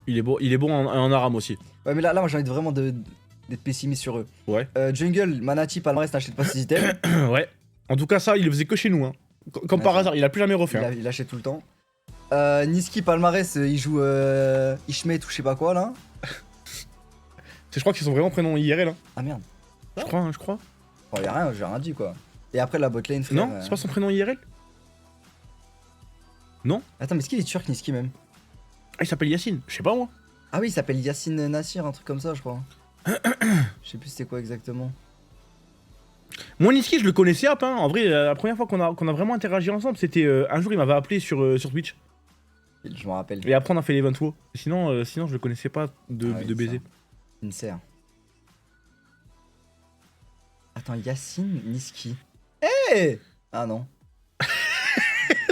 Il est bon en Aram aussi. Ouais, mais là moi j'ai envie vraiment d'être pessimiste sur eux. Ouais. Jungle, Manati, Palmarès, n'achète pas ses items. Ouais. En tout cas, ça, il le faisait que chez nous. Hein. Comme par hasard, il a plus jamais refait. Hein. Il achète tout le temps. Niski, Palmarès, il joue Ishmet ou je sais pas quoi là. Je crois qu'ils sont vraiment prénoms IRL. Hein. Ah merde. Je crois, hein, je crois. Oh, y'a rien, j'ai rien dit quoi. Et après la botlane, frère. Non, c'est pas son prénom IRL? Non? Attends, mais est-ce qu'il est turc, Niski même? Ah, il s'appelle Yacine, je sais pas moi. Ah oui, il s'appelle Yacine Nassir, un truc comme ça, je crois. Je sais plus c'était quoi exactement. Moi, Niski, je le connaissais un peu. Hein. En vrai, la première fois qu'on a vraiment interagi ensemble, c'était un jour, il m'avait appelé sur Twitch. Je m'en rappelle. Et après, on a fait l'event WoW. Sinon, je le connaissais pas de baiser. Inser. Attends, Yacine Niski. Ah non.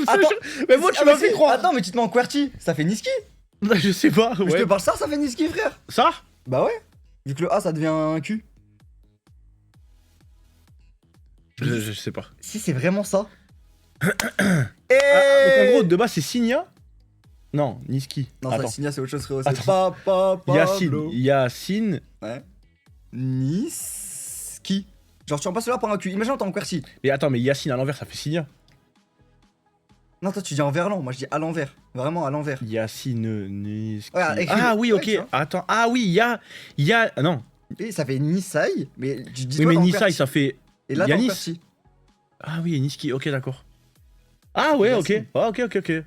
Attends, mais moi, tu m'as fait croire. Attends, mais tu te mets en QWERTY, ça fait Niski? Je sais pas. Mais Ouais. je te parle ça fait Niski, frère. Ça? Bah ouais. Vu que le A ça devient un Q. Je sais pas. Si c'est vraiment ça. Ah, donc en gros, de base, c'est Signa? Non, Niski. Non, Attends. ça, Signa, c'est autre chose, frérot. Attends. C'est Yacine. Ouais. Niski. Genre, tu remplaces là par un Q. Imagine, t'es en QWERTY. Mais attends, mais Yacine à l'envers, ça fait Signa. Non, toi, tu dis en verlan. Moi, je dis à l'envers. Vraiment à l'envers. Yacine Niski. Ouais, Ah oui, ok. ouais, Attends. Ah oui, il y a. Non. Et ça fait Nisai. Mais tu dis Oui, mais toi, t'es en Nisai, QWERTY. ça fait. Et là, t'es en Yanis. QWERTY. Ah oui, et Niski, ok, d'accord. Ah ouais, ok. Yacine. Ah, ok.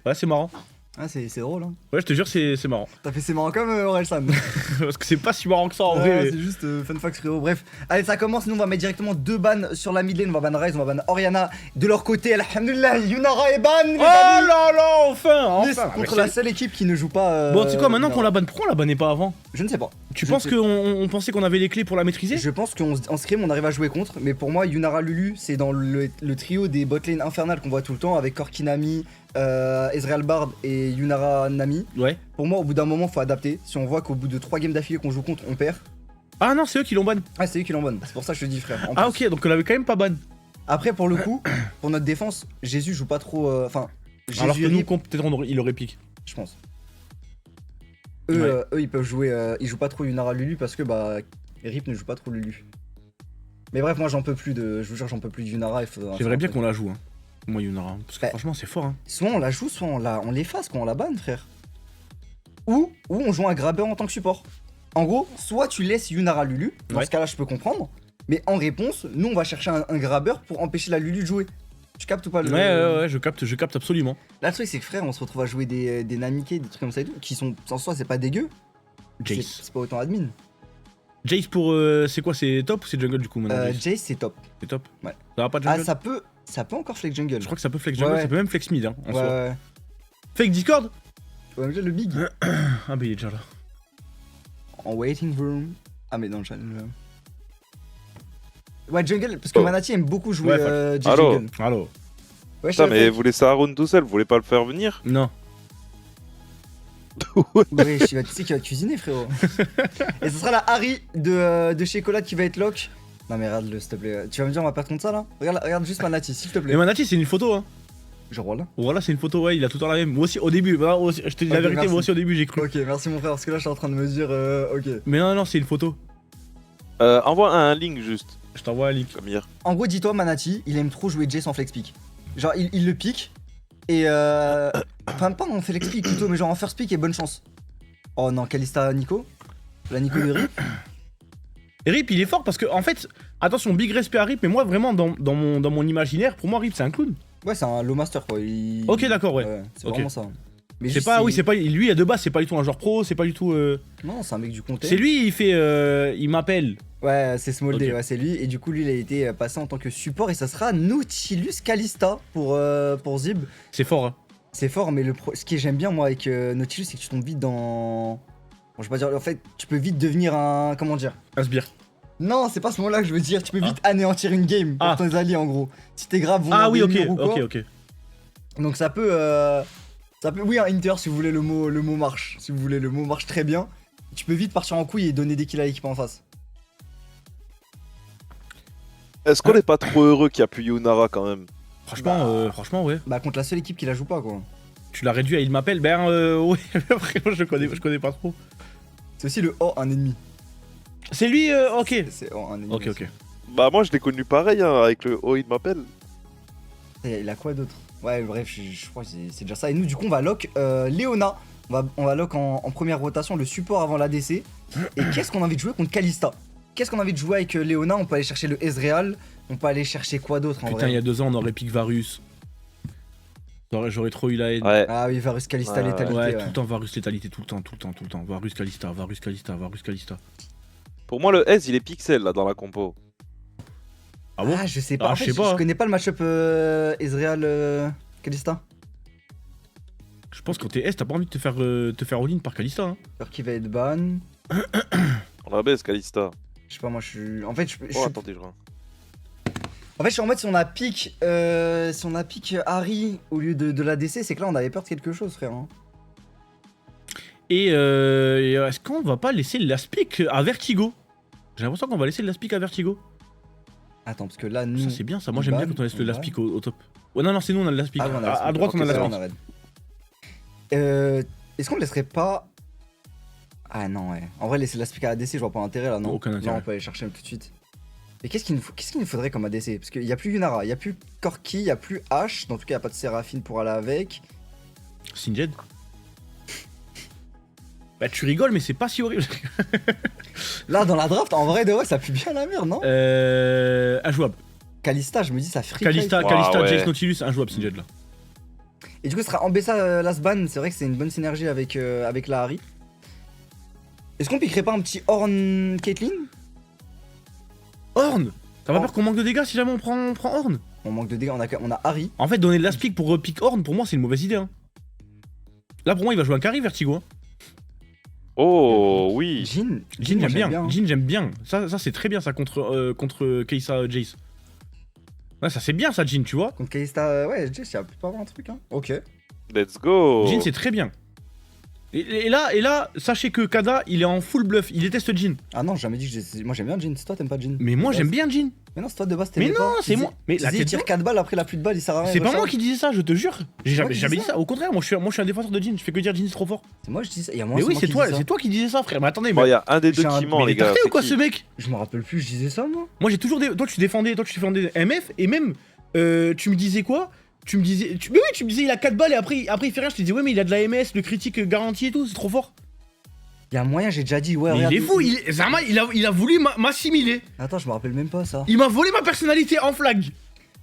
Ouais, c'est marrant. Ah, c'est drôle, hein. Ouais, je te jure, c'est marrant. T'as fait c'est marrant comme Orelsan. Parce que c'est pas si marrant que ça en vrai. Ouais, mais- c'est juste fun fact, frérot. Bref, allez, ça commence. Nous, on va mettre directement 2 bans sur la mid lane. On va ban Ryze, on va ban Orianna. De leur côté, alhamdoulilah, Yunara est ban. Oh là là, enfin, Yes, enfin. contre la seule équipe qui ne joue pas. Bon, tu sais quoi, maintenant qu'on Yunara. la banne, pourquoi on la bannait pas avant? Je ne sais pas. Tu Je penses sais- qu'on pensait qu'on avait les clés pour la maîtriser? Je pense qu'en scrim, on arrive à jouer contre. Mais pour moi, Yunara Lulu, c'est dans le trio des botlane infernales qu'on voit tout le temps avec Korkinami, Ezreal Bard et Yunara Nami. Ouais. Pour moi, au bout d'un moment, faut adapter. Si on voit qu'au bout de 3 games d'affilée qu'on joue contre, on perd. Ah non, c'est eux qui l'ont ban. Ah, c'est eux qui l'ont bonne. C'est pour ça que je te dis, frère. En Ah plus. ok, donc on l'avait quand même pas ban. Après, pour le coup, pour notre défense, Jésus joue pas trop. Enfin, Jésus Alors que nous, Rip, peut-être il aurait piqué. je pense. Eux, Ouais. eux, ils peuvent jouer. Ils jouent pas trop Yunara Lulu parce que bah Rip ne joue pas trop Lulu. Mais bref, moi j'en peux plus de. Je vous jure, j'en peux plus de Yunara. J'aimerais bien qu'on la joue. Hein. Moi, Yunara. Parce que Bah, franchement, c'est fort. Hein. Soit on la joue, soit on l'efface quand on la banne, frère. Ou on joue un grabber en tant que support. En gros, soit tu laisses Yunara Lulu, dans Ouais. ce cas-là, je peux comprendre. Mais en réponse, nous on va chercher un grabber pour empêcher la Lulu de jouer. Tu captes ou pas le. Ouais, je capte absolument. Là, le truc, c'est que frère, on se retrouve à jouer des Namike, des trucs comme ça et tout, qui sont, en soi, c'est pas dégueu. Jace. C'est pas autant admin. Jace pour. C'est quoi? C'est top ou c'est jungle du coup maintenant? Jace Jace, c'est top. C'est top. Ouais. Ça va pas Ah, jungle? ça peut encore flex jungle. Je crois que ça peut flex jungle, Ouais. ça peut même flex mid. Hein, en Ouais, soi. ouais. Fake Discord? Ouais, mais j'ai le big. Ah, bah il est déjà là. En waiting room. Ah, mais dans le challenge. Ouais, jungle, parce que Manati aime beaucoup jouer Ouais, Jace Allô. jungle. Allô? Ouais, Putain, je mais vous laissez Aaron tout seul, vous voulez pas le faire venir? Non. Ouais, tu sais qu'il va cuisiner, frérot. Et ce sera la Harry de chez Colade qui va être lock. Non, mais regarde-le, s'il te plaît. Tu vas me dire, on va perdre contre ça là? Regarde juste Manati, s'il te plaît. Mais Manati, c'est une photo, hein. Je roule. Voilà, c'est une photo, ouais, il a tout le temps la même. Moi aussi, au début, voilà, je te dis la Ok, vérité, merci. moi aussi au début, j'ai cru. Ok, merci mon frère, parce que là, je suis en train de me dire. Ok. Mais non, c'est une photo. Envoie un link juste, Je t'envoie un link. Samir. En gros, dis-toi, Manati, il aime trop jouer Jace en flex pick. Genre, il le pique. Et enfin, pas en flex pick plutôt, mais genre en first pick et bonne chance. Oh non, Kalista Nico? La Nico de Rip? Et Rip, il est fort parce que, en fait, attention, big respect à Rip, mais moi, vraiment, dans mon imaginaire, pour moi, Rip, c'est un clown. Ouais, c'est un low master quoi. Ok, d'accord, ouais. C'est Ok. vraiment ça. Mais C'est juste, pas, oui, c'est pas, lui, de base, c'est pas du tout un joueur pro, c'est pas du tout. Non, c'est un mec du comté. C'est lui, il fait, il m'appelle. Ouais, c'est Smolde, Ok. ouais, c'est lui. Et du coup, lui, il a été passé en tant que support. Et ça sera Nautilus Kalista pour Zib. C'est fort, hein. C'est fort, mais ce que j'aime bien, moi, avec Nautilus, c'est que tu tombes vite dans. Bon, je vais pas dire. En fait, tu peux vite devenir un. Comment dire? Un sbire. Non, c'est pas ce moment-là que je veux dire. Tu peux vite anéantir une game Ah. pour tes alliés, en gros. Si t'es grave, Ah oui, ok, ou quoi. ok. Donc ça peut. Oui, un Inter, si vous voulez, le mot marche. Si vous voulez, le mot marche très bien. Tu peux vite partir en couille et donner des kills à l'équipe en face. Est-ce qu'on est pas trop heureux qu'il y a plus Yunara quand même? Franchement, ouais. Bah, contre la seule équipe qui la joue pas, quoi. Tu l'as réduit à il m'appelle. Ben ouais, après moi je connais pas trop. C'est aussi le Oh, un ennemi. C'est lui, ok. C'est Oh, un ennemi. Ok, aussi. ok. Bah moi je l'ai connu pareil hein, avec le Oh il m'appelle. Et il a quoi d'autre? Ouais, bref, je crois que c'est déjà ça. Et nous, du coup, on va lock Léona. On va lock en première rotation le support avant l'ADC. Et qu'est-ce qu'on a envie de jouer contre Kalista? Qu'est-ce qu'on a envie de jouer avec Léona? On peut aller chercher le Ezreal. On peut aller chercher quoi d'autre en Putain, vrai? il y a 2 ans, on aurait pick Varus. J'aurais trop eu la haine. Ouais. Ah oui, Varus Kalista, Ouais, létalité. Ouais, Ouais. tout le temps Varus létalité, tout le temps. Varus Kalista. Pour moi le S il est pixel là dans la compo. Ah bon? Ah, je sais pas. Ah, En je fait, sais pas. je connais pas le match-up Ezreal Kalista. Je pense que quand t'es S, t'as pas envie de te faire all-in par Kalista. Hein. Alors qui va être ban. On la baisse Kalista. Je sais pas, moi je suis. En fait, je Oh suis. attendez je vois. En fait, je suis en mode si on a pick Harry au lieu de l'ADC, c'est que là on avait peur de quelque chose, frère. Hein. Et est-ce qu'on va pas laisser l'aspic à Vertigo? J'ai l'impression qu'on va laisser l'aspic à Vertigo. Attends, parce que là, nous. Ça c'est bien ça, moi j'aime bien ban, quand on laisse on le ban. l'aspic au top. Ouais non, c'est nous on a le l'aspic. Ah, oui, on a À l'aspic. droite on a Ok, ça va, l'aspic. on arrête. Est-ce qu'on le laisserait pas. Ah non, ouais. En vrai, laisser l'aspic à ADC, je vois pas l'intérêt là, non? Aucun intérêt. Non, on peut aller chercher tout de suite. Mais qu'est-ce qu'il nous faudrait comme ADC? Parce qu'il y a plus Yunara, il y a plus Corki, il y a plus H. En tout cas, il y a pas de Séraphine pour aller avec. Singed. Bah tu rigoles mais c'est pas si horrible. Là, dans la draft, en vrai, de vrai, ça pue bien la merde, non? Injouable. Kalista, je me dis, ça free. Kalista, ouais. Jace Nautilus, injouable Singed là. Et du coup, ce sera Ambessa last ban. C'est vrai que c'est une bonne synergie avec la Harry. Est-ce qu'on piquerait pas un petit Horn Caitlyn? Horn. T'as pas Horn. peur qu'on manque de dégâts si jamais on prend Horn? On manque de dégâts, on a Harry. En fait donner de l'aspic pour pick Horn pour moi c'est une mauvaise idée hein. Là pour moi il va jouer un carry Vertigo hein. Oh oui. Jhin. Jhin moi, j'aime bien, hein. Jhin j'aime bien. Ça c'est très bien ça contre Kai'Sa Jace. Ouais ça c'est bien ça Jhin tu vois. Contre Kalista, ouais, Jess, il y a pas avoir un truc, hein. Ok. Let's go. Jhin c'est très bien. Et là, sachez que Kada il est en full bluff, il déteste Jhin. Ah non, j'ai jamais dit que moi j'aime bien Jhin. C'est toi, t'aimes pas Jhin. Mais moi De j'aime base. bien Jhin. Mais non, c'est toi de base, Mais t'aimais non, pas. c'est Tu moi. disais- Mais tu la disais, il tête tire 4 balles, après il a plus de balles, il sert à rien. C'est pas recharge. moi qui disais ça, je te jure. J'ai moi jamais, qui jamais dis dit ça. ça. Au contraire, moi je suis un défenseur de Jhin. Je fais que dire Jhin c'est trop fort. C'est moi, je dis ça. Il y a moi, Mais oui, moi c'est qui toi, dis ça. c'est toi qui disais ça, frère. Mais attendez, Bon, mais y a un des deux J'ai un- qui ment mais les il est gars. tarté ou c'est quoi qui ce mec? Je me rappelle plus, je disais ça, moi. Moi j'ai toujours toi tu défendais MF et même tu me disais quoi? Mais oui, tu me disais il a 4 balles et après il fait rien. Je te disais ouais mais il a de la MS, le critique garanti et tout, c'est trop fort. Il y a moyen, j'ai déjà dit, ouais, Mais regarde, il est fou, Zama il a voulu m'assimiler. Attends, je me rappelle même pas ça. Il m'a volé ma personnalité en flag.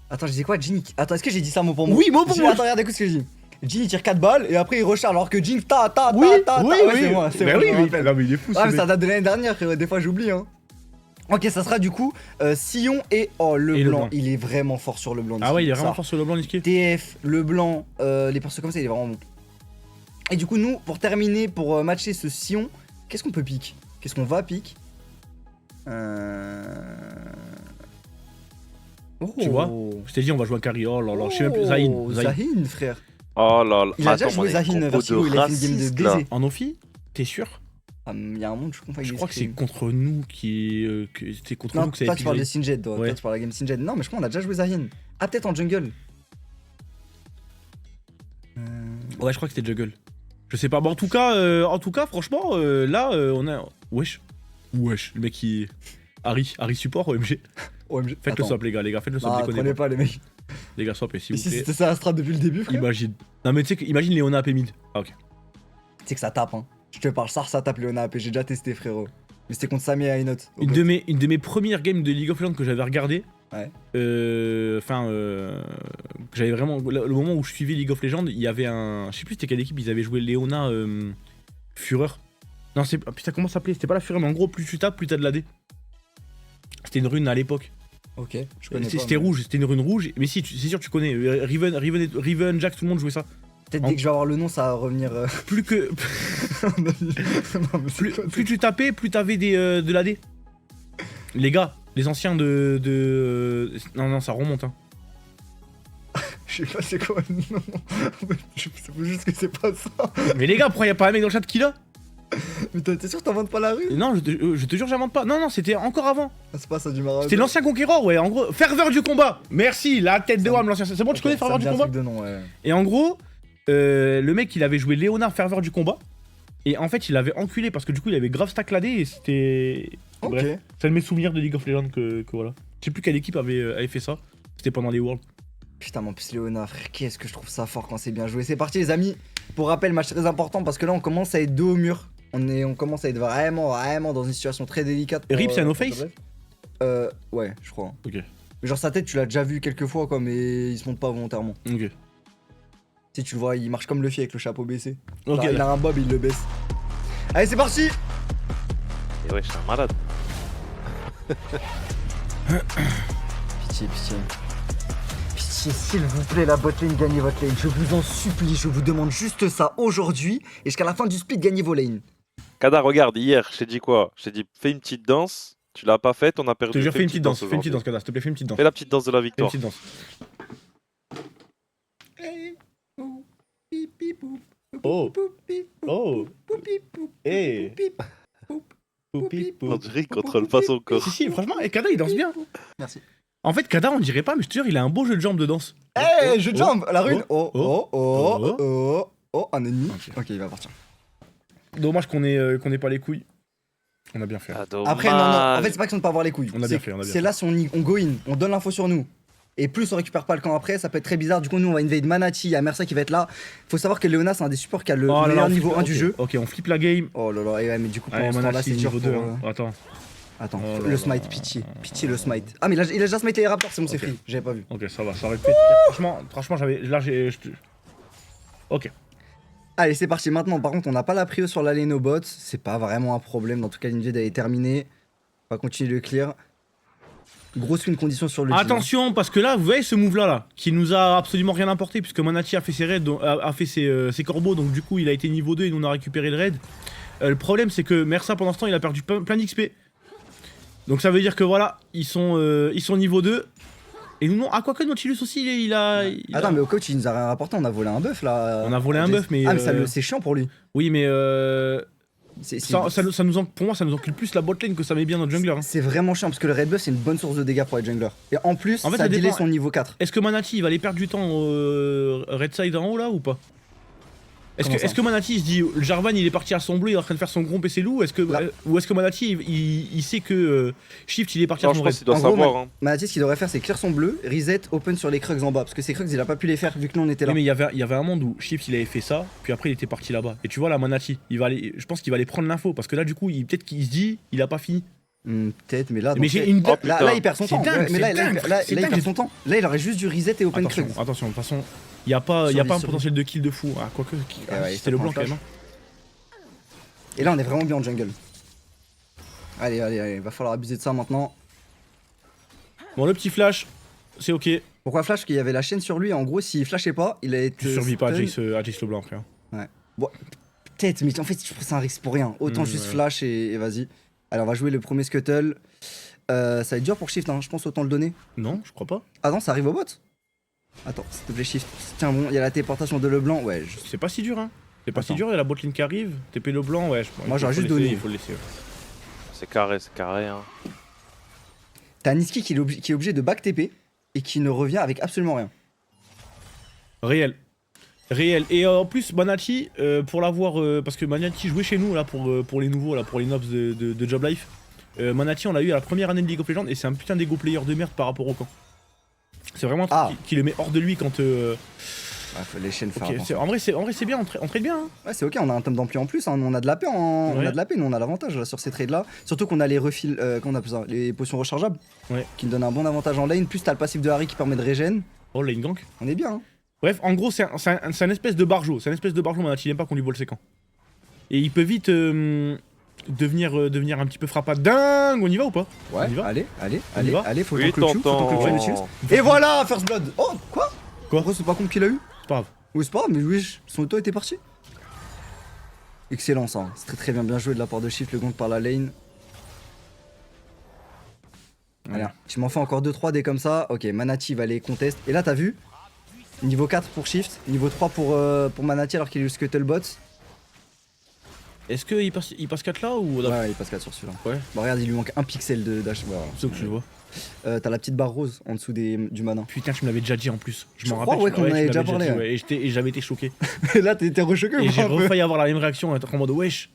Attends, je disais quoi, Jhin? Attends, est-ce que j'ai dit ça mot pour mot? Oui, mot pour mot. Attends, regarde, écoute ce que j'ai dit. Jhin il tire 4 balles et après il recharge alors que Jhin Oui, ouais, oui. c'est moi, c'est Bah moi, oui, je me mais rappelle. non, mais il est fou ce Ah mais mec. ça date de l'année dernière, frérot, des fois j'oublie hein. Ok, ça sera du coup Sion et le Et le blanc. blanc. Il est vraiment fort sur le blanc. Ah ouais, il est Ça. vraiment fort sur le blanc Niski. TF, le blanc, les persos comme ça, il est vraiment bon. Et du coup, nous, pour terminer, pour matcher ce Sion, qu'est-ce qu'on peut pique? Qu'est-ce qu'on va pique? Oh. Tu vois Je t'ai dit on va jouer un carry. Oh là là, je sais même plus. Oh, Zayn. Zayn, frère. Oh là là. Il a déjà Attends, joué on a une Zayn compo Vertigo, de il a fait une game de racistes, là. baiser. En Ophi? T'es sûr? Ah, il y a un monde, je confonds avec Je des crois que c'est streams. contre nous que c'était contre Non, nous que ça toi avait tu parles de piqué. Singed, toi. Ouais. Toi tu parles de la game Singed. Non, mais je crois qu'on a déjà joué Zayn. Ah, peut-être en jungle. Ouais, je crois que c'était Juggle. Je sais pas. Bon, en tout cas, franchement, là, on a. Wesh, le mec qui. Harry support OMG. OMG. Faites le Attends. swap, les gars, faites le swap, Ah, déconnez prenez pas. pas les mecs. Les gars, swap, s'il Et vous si plaît. c'était ça la strat depuis le début, frère? Imagine. Non, mais tu sais, imagine Léona AP mid. Ah, ok. Tu sais que ça tape, hein. Je te parle, ça tape Léona AP. J'ai déjà testé, frérot. Mais c'était contre Sami et Aynot. Une de mes premières games de League of Legends que j'avais regardé. Ouais. Enfin, j'avais vraiment. Le moment où je suivais League of Legends, il y avait un. Je sais plus c'était quelle équipe, ils avaient joué Léona Fureur. Non, c'est. Ah, putain, comment ça s'appelait? C'était pas la Fureur, mais en gros, plus tu tapes, plus t'as de l'AD. C'était une rune à l'époque. Ok, je connais pas. C'était rouge, c'était une rune rouge. Mais si, c'est sûr, tu connais. Riven, Jack, tout le monde jouait ça. Peut-être En- dès que je vais avoir le nom, ça va revenir. Plus que. Non, mais c'est quoi, Plus tu tapais, plus t'avais de l'AD. Les gars, les anciens de. Non, ça remonte, hein. Je sais pas c'est quoi le nom. Je sais juste que c'est pas ça. Mais les gars, pourquoi y'a pas un mec dans le chat qui l'a? Mais t'es sûr que t'inventes pas la rue? Non, je te jure, j'invente pas. Non, c'était encore avant. Ah, c'est pas ça du Maroc. C'était l'ancien conquérant, ouais, en gros. Ferveur du combat. Merci, la tête de Wam, l'ancien. C'est bon, tu connais Ferveur du combat? De nom, ouais. Et en gros, le mec il avait joué Léonard ferveur du combat. Et en fait il avait enculé parce que du coup il avait grave stack ladé et c'était... Ok. Bref, c'est un de mes souvenirs de League of Legends que voilà. Je sais plus quelle équipe avait fait ça. C'était pendant les Worlds. Putain, mais en plus, Léona, frère, qu'est-ce que je trouve ça fort quand c'est bien joué. C'est parti, les amis. Pour rappel, match très important parce que là, on commence à être dos au mur. On commence à être vraiment dans une situation très délicate. Et Rip, c'est un no pour face? Ouais, je crois. Ok. Mais genre, sa tête, tu l'as déjà vu quelques fois, quoi, mais il se monte pas volontairement. Ok. Si tu le vois, il marche comme Luffy avec le chapeau baissé. Ok. Genre, il a un bob, il le baisse. Allez, c'est parti. Et ouais, je suis un malade. Pitié. Pitié, s'il vous plaît, la botlane, gagnez votre lane. Je vous en supplie, je vous demande juste ça aujourd'hui. Et jusqu'à la fin du split, gagnez vos lanes. Kada, regarde, hier, je t'ai dit quoi? Je t'ai dit, fais une petite danse. Tu l'as pas faite, on a Je perdu. te jure, fais une petite danse, aujourd'hui. Kada, s'il te plaît, fais une petite danse. Fais la petite danse de la Fais une victoire. petite danse. Oh. Oh. Eh. Poupi, poup. On dirait qu'il contrôle pas son corps. Si, franchement, et Kada il danse bien. Merci. En fait, Kada on dirait pas, mais je te jure, il a un beau jeu de jambes de danse. Eh, je jump, la rune. Oh. Un ennemi. Ok. Ok, il va partir. Dommage qu'on ait pas les couilles. On a bien fait. Ah, dommage. Après, non. En fait, c'est pas question de pas avoir les couilles. On a bien fait, on a bien C'est fait. là si on go in, on donne l'info sur nous. Et plus on récupère pas le camp après, ça peut être très bizarre. Du coup, nous on va invade Manati, il y a Mersa qui va être là. Faut savoir que Léona, c'est un des supports qui a le Oh là là, meilleur on niveau flippe- 1 du ok, jeu. Ok, on flippe la game. Oh là là, et ouais, mais du coup, pour Allez, l'instant là, Manati, c'est dur niveau 2. pour. Attends. Attends, Oh là le là smite, là. pitié. Pitié, le smite. Ah, mais il a déjà smité les raptors, c'est bon, c'est Ok. free. J'avais pas vu. Ok, ça va, ça aurait pu être pire. Franchement, j'avais. Là, j'ai. Ok. Allez, c'est parti. Maintenant, par contre, on n'a pas la prio sur la lane au bot. C'est pas vraiment un problème. Dans tout cas, l'invade est terminée. On va continuer le clear. Grosse win condition sur le deal. Attention, parce que là, vous voyez ce move là, qui nous a absolument rien apporté, puisque Manati a fait ses raids, a fait ses corbeaux, donc du coup, il a été niveau 2 et nous on a récupéré le raid. Le problème, c'est que Mersa, pendant ce temps, il a perdu plein d'XP. Donc ça veut dire que voilà, ils sont niveau 2. Et nous, non. Ah, quoique Nautilus aussi, il a. Attends, mais au coach, il nous a rien rapporté. On a volé un buff là. On a volé un buff, mais. Ah, mais c'est chiant pour lui. Oui, mais. C'est Pour moi, ça nous encule plus la botlane que ça met bien notre jungler. Hein. c'est vraiment chiant parce que le red buff, c'est une bonne source de dégâts pour les junglers. Et en plus, En fait, ça ça delay dépend. son niveau 4. Est-ce que Manati il va aller perdre du temps au red side en haut là ou pas? Comment ça Est-ce que Manati il se dit le Jarvan il est parti à son bleu, il est en train de faire son gromp et ses loups, ou est-ce que Manati il sait que Shift il est parti Non, à je son pense red? qu'il doit En gros, savoir. Hein. Manati, ce qu'il devrait faire, c'est clear son bleu, reset, open sur les Krugs en bas. Parce que ces Krugs, il a pas pu les faire vu que nous on était là. Oui, mais il y avait un monde où Shift il avait fait ça, puis après il était parti là-bas. Et tu vois là Manati, je pense qu'il va aller prendre l'info parce que là du coup peut-être qu'il se dit il a pas fini. Peut-être, mais là. Mais dans j'ai ce- une Oh, date. putain. Là, il perd son C'est temps. dingue, mais là, c'est dingue, c'est il dingue. perd son temps. Là, il aurait juste dû reset et open Attention, Krugs. attention, de toute façon, il y a pas Sur un lui. potentiel de kill de fou. Ah, quoique, ouais, c'était le ça blanc prend quand un même. Et là, on est vraiment bien en jungle. Allez, va falloir abuser de ça maintenant. Bon, le petit flash, c'est ok. Pourquoi flash? Parce qu'il y avait la chaîne sur lui. En gros, s'il flashait pas, il a été. Tu survis pas à stun. Jace le blanc après. Hein. Peut-être, mais en fait, je trouve que c'est un risque pour rien. Autant juste Ouais. flash et vas-y. Alors, on va jouer le premier scuttle. Ça va être dur pour Shift, hein. Je pense autant le donner. Non, je crois pas. Ah non, ça arrive au bot. Attends, s'il te plaît, Shift. Tiens, bon, il y a la téléportation de Leblanc. Ouais, C'est pas si dur, hein. C'est pas si Attends. dur, il y a la botlane qui arrive. TP le blanc, ouais. Moi, j'aurais faut juste le laisser, donné. Il faut le laisser. Ouais. C'est carré. Hein. T'as Niski qui est obligé de back TP et qui ne revient avec absolument rien. Réel. Et en plus, Manati, pour l'avoir. Parce que Manati jouait chez nous là pour les nouveaux, là, pour les nobs de Job Life. Manati, on l'a eu à la première année de League of Legends et c'est un putain d'ego player de merde par rapport au camp. C'est vraiment un truc qui le met hors de lui quand. Ouais, faut les chaînes faire. Ok, attention. en vrai, c'est bien, on trade bien. Hein. Ouais, c'est ok, on a un tome d'ampli en plus, hein. On a de la paix, on Ouais. a de la paix, nous on a l'avantage là, sur ces trades là. Surtout qu'on a les refils, comment on appelle ça, les potions rechargeables, Ouais. qui nous donnent un bon avantage en lane. Plus t'as le passif de Harry qui permet de régène. Oh, lane gank. On est bien. Hein. Bref, en gros, c'est un espèce de barjo. C'est un espèce de barjo, Manati, il aime pas qu'on lui vole ses camps. Et il peut vite devenir un petit peu frappa dingue. On y va ou pas? Ouais, On y va allez, On y va faut Oui, tant que le tue, faut tant que le tue, le tue. Et voilà, First Blood. Oh, quoi? Quoi? En gros, c'est pas con qu'il a eu. C'est pas grave. Oui, c'est pas grave, mais oui, son auto était parti. Excellent ça, hein. C'est très bien joué de la part de Shift, le compte par la lane. Allez, tu m'en fais encore 2-3 dès comme ça. Ok, Manati va les contest. Et là, t'as vu? Niveau 4 pour Shift, niveau 3 pour Manati alors qu'il est le Scuttlebot. Est-ce qu'il passe 4 là ou Ouais, il passe 4 sur celui-là. Ouais. Bah regarde, il lui manque un pixel de dash. Voilà. C'est que tu le vois. T'as la petite barre rose en dessous du mana. Putain, tu me l'avais déjà dit en plus. Je Je m'en crois, rappelle. ouais, qu'on en avait déjà dit, parlé, ouais. Et j'avais été choqué. Et là, t'es rechoqué Et ou j'ai pas un peu refailli avoir la même réaction, être en mode wesh.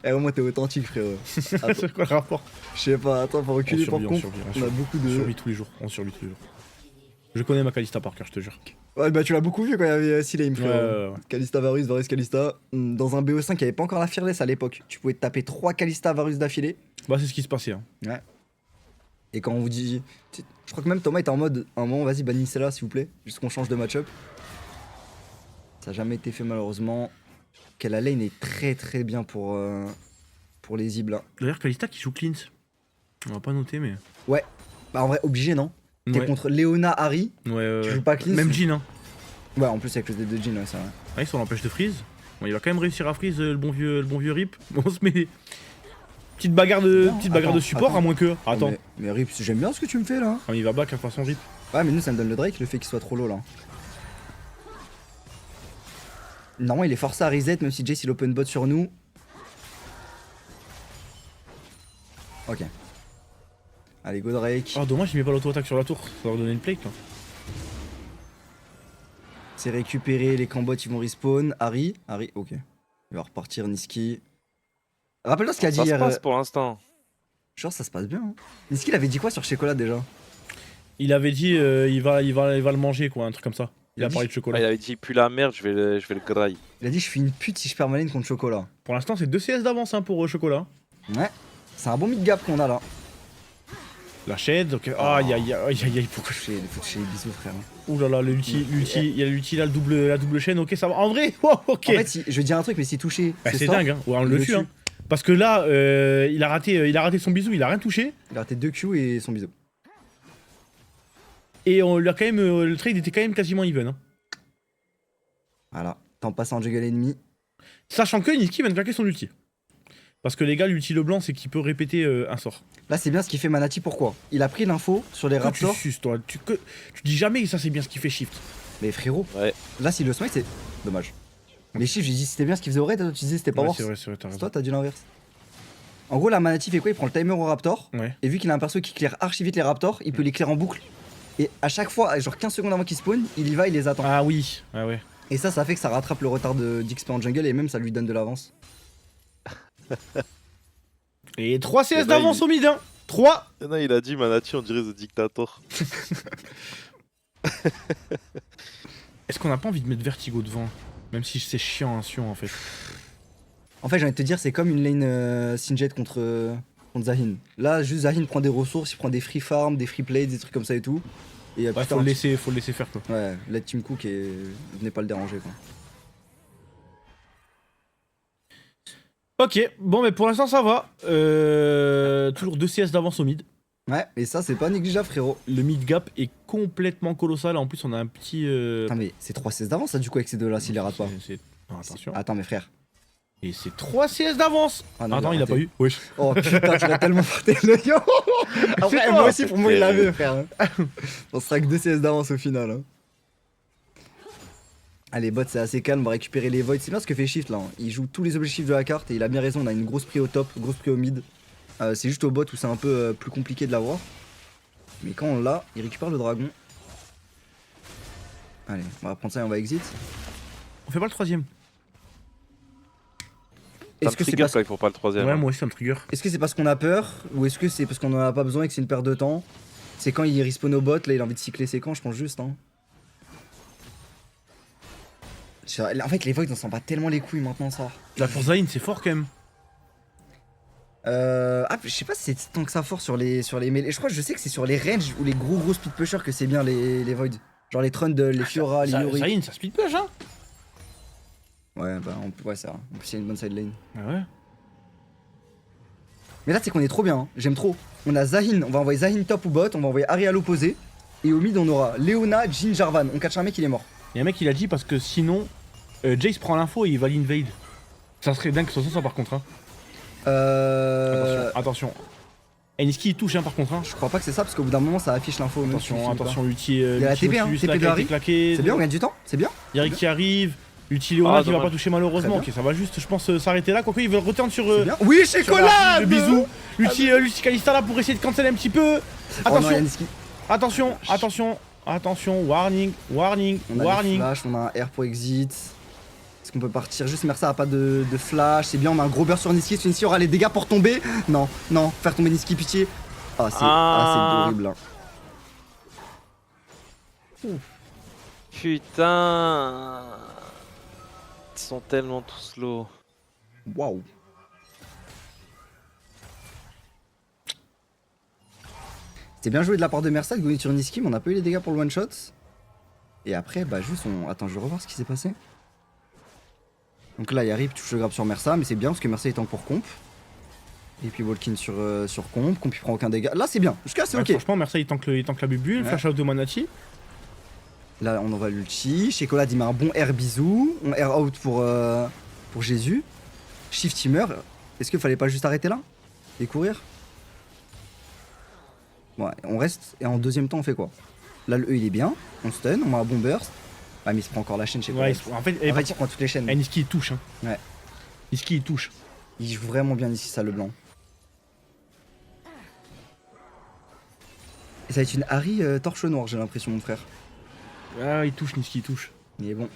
Eh, au moins, t'es authentique, frérot. Attends, C'est quoi le rapport? je sais pas, attends, faut reculer par on contre. survit, On a beaucoup On de. survit tous les jours. On survit tous les jours. Je connais ma Kalista par cœur, je te jure. Ouais, bah tu l'as beaucoup vu quand il y avait Silame, frérot. Ouais. Kalista Varus, Varus Kalista. Dans un BO5, il n'y avait pas encore la Fearless à l'époque. Tu pouvais te taper 3 Kalista Varus d'affilée. Bah, c'est ce qui se passait. Hein. Et quand on vous dit. Je crois que même Thomas était en mode. Un moment, vas-y, bannissez-la, s'il vous plaît. Juste qu'on change de match-up. Ça n'a jamais été fait, malheureusement. La lane est très très bien pour les Zib là. D'ailleurs, Kalista qui joue cleans. On va pas noter, mais. Bah en vrai, obligé, non? T'es Ouais. contre Leona, Harry. Ouais, Tu joues pas clean. Même Jin, hein. Ouais, en plus avec le dead de Jin, ouais, c'est vrai. Ouais, ça l'empêche de freeze. Bon, il va quand même réussir à freeze le bon vieux Rip. Bon, on se met. Petite bagarre de, Non, de support, attends. à moins que. Attends. Mais Rip, j'aime bien ce que tu me fais là. Ah, il va back à façon Rip. Ouais, mais nous, ça me donne le Drake, le fait qu'il soit trop low là. Normalement, il est forcé à reset, même si Jace il open bot sur nous. Ok. Allez, go Drake. Oh, dommage, il met pas l'auto-attaque sur la tour. Ça va leur donner une plate, là. C'est récupéré, les cambots ils vont respawn. Harry, ok. Il va repartir, Niski. Rappelle-toi ce qu'il a dit Ça se hier. passe pour l'instant. Genre, ça se passe bien. Hein. Niski, il avait dit quoi sur chocolat déjà? Il avait dit, il va le manger, quoi, un truc comme ça. Il a parlé de Ah, chocolat. il avait dit, puis la merde, je vais le graille. Il a dit, je suis une pute si je perds ma lane contre chocolat. Pour l'instant, c'est 2 CS d'avance hein, pour chocolat. Ouais. C'est un bon mid-gap qu'on a là. La shed, ok. Aïe aïe aïe aïe aïe, pourquoi je. Faut toucher les bisous, frère. Ouh là là, l'ulti, il y a l'ulti là, la double chaîne, ok, ça va. En vrai, wow, ok. En fait, je vais dire un truc, mais s'il touchait. Bah, c'est stop, dingue, hein. Ouais, on il le le tue, tue. hein. Parce que là, il a raté son bisou, il a rien touché. Il a raté 2 Q et son bisou. Et on lui a quand même, le trade était quand même quasiment even. Hein. Voilà. Temps passé en jungle ennemi. Sachant que Niski vient de claquer son ulti. Parce que les gars, l'ulti le blanc, c'est qu'il peut répéter un sort. Là, c'est bien ce qu'il fait Manati. Pourquoi? Il a pris l'info sur les Que tu Raptors. suces, toi. Tu dis jamais que ça, c'est bien ce qu'il fait Shift. Mais frérot, Ouais. là, s'il le smite, c'est dommage. Mais Chief, j'ai dit c'était bien ce qu'il faisait au raid. Tu disais c'était pas Ouais, worse. c'est vrai, t'as C'est raison. toi, t'as dit l'inverse. En gros, la Manati fait quoi? Il prend le timer au Raptor. Ouais. Et vu qu'il a un perso qui claire archi vite les Raptors, il peut les clair en boucle. Et à chaque fois, genre 15 secondes avant qu'il spawn, il y va, il les attend. Ah oui, ah ouais. Et ça fait que ça rattrape le retard d'XP en jungle et même ça lui donne de l'avance. Et 3 CS Et là, d'avance il- au mid, hein. 3. Non, il a dit Manati, on dirait The Dictator. Est-ce qu'on n'a pas envie de mettre Vertigo devant? Même si c'est chiant, hein, Sion en fait. En fait, j'ai envie de te dire, c'est comme une lane Sinjet contre Zahin. Là, juste Zahin prend des ressources, il prend des free farms, des free plays, des trucs comme ça et tout. Et Ouais, faut le laisser faire quoi. Ouais, let Team Cook et venez pas le déranger quoi. Ok, bon, mais pour l'instant ça va. Toujours 2 CS d'avance au mid. Ouais, et ça, c'est pas négligeable, frérot. Le mid gap est complètement colossal. En plus, on a un petit. Attends, mais c'est 3 CS d'avance, ça, du coup, avec ces deux-là, s'il les rate pas. Non, attention. Attends, mes frères. Et c'est 3 CS d'avance. Ah non, Attends, il il a a pas raté. eu. Wesh. Oh putain, tu l'as tellement porté le yo. Après, toi. moi aussi, pour moi, il C'est l'avait, frère. On sera que 2 CS d'avance au final. Hein. Allez, bot, c'est assez calme, on va récupérer les voids. C'est bien ce que fait Shift là. Hein. Il joue tous les objectifs de la carte et il a bien raison. On a une grosse prio au top, grosse prio au mid. C'est juste au bot où c'est un peu plus compliqué de l'avoir. Mais quand on l'a, il récupère le dragon. Allez, on va prendre ça et on va exit. On fait pas le troisième. Ça me Est-ce que c'est trigger parce... quand il faut pas le troisième. Ouais, hein. moi aussi ça me trigger. est-ce que c'est parce qu'on a peur ou est-ce que c'est parce qu'on en a pas besoin et que c'est une perte de temps? C'est quand il respawn au bot, là il a envie de cycler ses camps, je pense juste. Hein. En fait, les voids on s'en bat tellement les couilles maintenant ça. La pour Zayn, c'est fort quand même. Ah, je sais pas si c'est tant que ça fort sur les mêlées. Je sais que c'est sur les ranges ou les gros speed pushers que c'est bien les voids. Genre les Trundle, les Fiora, les Yorick. Zayn, ça speed push, hein. Ouais, bah ouais, ça. En plus, il y a une bonne side lane. Ah ouais. Mais là, c'est qu'on est trop bien. Hein. J'aime trop. On a Zahin, on va envoyer Zahin top ou bot, on va envoyer Ari à l'opposé. Et au mid, on aura Leona, Jhin, Jarvan. On catch un mec, il est mort. Il y a un mec qui l'a dit parce que sinon, Jace prend l'info et il va l'invade. Ça serait dingue que ce soit ça par contre. Hein. Attention. Eniski il touche hein, par contre. Hein. Je crois pas que c'est ça parce qu'au bout d'un moment, ça affiche l'info. même si tu le filmes Attention, pas. ulti. Il y a la TP, hein, Nautilus, TP là, de qui a été Harry. claqué. C'est bien, on gagne du temps, c'est bien. Yarick qui arrive. L'ulti Léona Ah, qui va dommage. pas toucher malheureusement. Ok, Très ça va juste, je pense, s'arrêter là. Quoique, il veut return sur. C'est bien. Oui, chez sur Colade. le bisou. L'ulti Kalista là pour essayer de cancel un petit peu. Oh non, Attention, Yanisky. attention, attention, attention. Warning, warning, On a des warning. flash, on a un R pour exit. Est-ce qu'on peut partir? Juste Mersa a pas de flash. C'est bien, on a un gros burst sur Niski. Niski aura les dégâts pour tomber. Non, non, faire tomber Niski, pitié. Ah, c'est horrible là. Putain. Ils sont tellement tous slow. Waouh. C'était bien joué de la part de Mersa de gagner sur Niski, mais on a pas eu les dégâts pour le one shot. Et après, bah juste on. Attends, je vais revoir ce qui s'est passé. Donc là, il y a Rip, touche le grab sur Mersa, mais c'est bien parce que Mersa est en pour comp. Et puis Walkin sur comp, comp il prend aucun dégât. Là, c'est bien, jusqu'à là, c'est Ouais, ok. Franchement, Mersa il tank la bubule, Ouais. flash out de Manati. Là, on envoie l'ulti. Chez Colade, il met un bon air bisou. On air out pour Jésus. Shift, il meurt. Est-ce qu'il fallait pas juste arrêter là et courir? Ouais, on reste. Et en deuxième temps, on fait quoi? Là, le E, il est bien. On stun, on met un bon burst. Ah, mais il se prend encore la chaîne chez Ouais, Colade. en fait, En fait, il prend toutes les chaînes. Niski il touche. Hein. Ouais. Niski il touche. Il joue vraiment bien ici, ça, le blanc. Et ça va être une Harry torche noire, j'ai l'impression, mon frère. Ah, il touche, Niski il touche. Il est bon.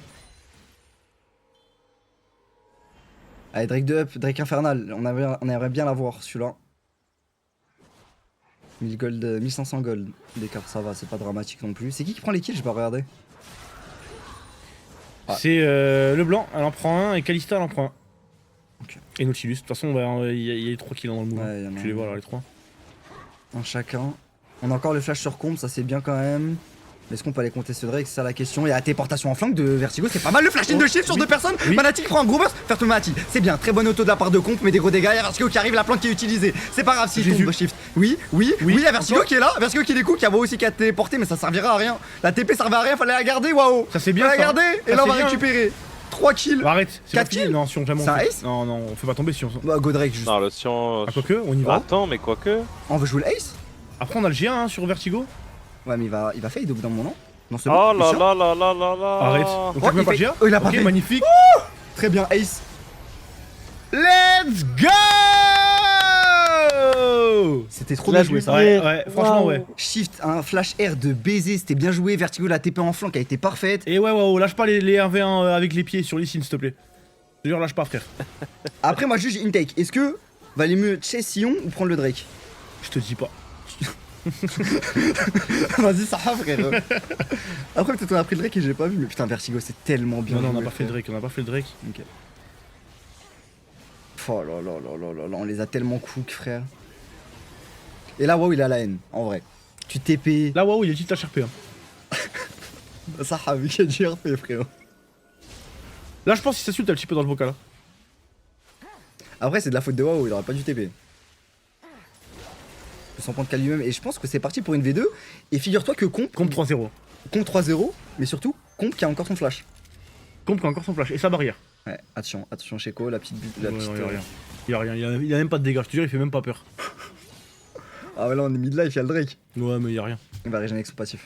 Allez, Drake de up, Drake infernal. On aimerait bien l'avoir, celui-là. 1000 gold, 1500 gold d'écart, ça va, c'est pas dramatique non plus. C'est qui prend les kills? J'ai pas regardé. Ah. C'est le blanc, elle en prend un, et Kalista elle en prend un. Ok. Et Nautilus. De toute façon, il y a les 3 kills dans le mouvement. Ouais, y en a Tu les un. vois là, les 3. Un chacun. On a encore le flash sur comp, ça c'est bien quand même. Mais est-ce qu'on peut aller contester Drake? C'est ça la question. Il y a la téléportation en flanc de Vertigo, c'est pas mal. Le flash in de shield sur oui. deux personnes. Oui. Manati qui prend un gros burst. Faire tomber Manati, c'est bien. Très bonne auto de la part de comp, mais des gros dégâts. Il y a Vertigo qui arrive, la plante qui est utilisée. C'est pas grave s'il Jésus. tombe shift. Oui, oui, oui. Il y a Vertigo Encore. qui est là. Vertigo qui découpe, qui a aussi qu'à téléporter, mais ça servira à rien. La TP servait à rien, fallait la garder. Waouh. Ça c'est bien. Fallait la ça. garder. Ça, Et là on c'est va bien. récupérer 3 kills. Bah, arrête, c'est pas 4 fini. kills. Non, si on jamais on C'est un fait. ace. Non, non, on fait pas tomber si on. Bah, go Drake juste. Non, le Sion. Ah, quoique, on y va. Attends, mais quoique. On veut jouer le ace? Après, on a le G1 hein, sur Vertigo. Ouais, mais il va fade au bout d'un moment. Non, c'est bon. Oh il là sort. là là là là là. Arrête. Oh, Donc, il pas fait- le G1. Oh, il a pas Ok, fait. magnifique. Très bien, ace. Let's go. C'était trop bien joué ça. Ouais, ouais, franchement, Wow. ouais. Shift, un flash R de baiser, c'était bien joué. Vertigo, la TP en flanc qui a été parfaite. Et ouais, lâche pas les 1v1 avec les pieds sur les signes, s'il te plaît. Je te jure, lâche pas, frère. Après, moi, juge une take. Est-ce que valait mieux chase Sion ou prendre le Drake? Je te dis pas. Vas-y, ça va, frère. Après, peut-être on a pris le Drake et j'ai pas vu. Mais putain, Vertigo, c'est tellement bien. Non, non, on joué, n'a pas fait le frère. Drake, on n'a pas fait le Drake. Ok. Oh là là là là là là, on les a tellement cook, frère. Et là, waouh, il a la haine, en vrai. Tu TP. Là, waouh, il y a le titre HRP. Hein. Ça a vu qu'il y a du RP, frère. Là, je pense que si ça suit, t'as le petit peu dans le vocal. Hein. Après, c'est de la faute de waouh, il aurait pas dû TP. Il peut s'en prendre qu'à lui-même. Et je pense que c'est parti pour une V2. Et figure-toi que Comp, Comp 3-0. Comp 3-0, mais surtout, Comp qui a encore son flash. Comp qui a encore son flash et sa barrière. Ouais, attention, attention, Checo, la petite. La Ouais, petite non, y a rien. Il a même pas de dégâts, je te jure, il fait même pas peur. Ah, ouais, là, on est mid-life, il y a le Drake. Ouais, mais y a rien. Il va régénérer avec son passif.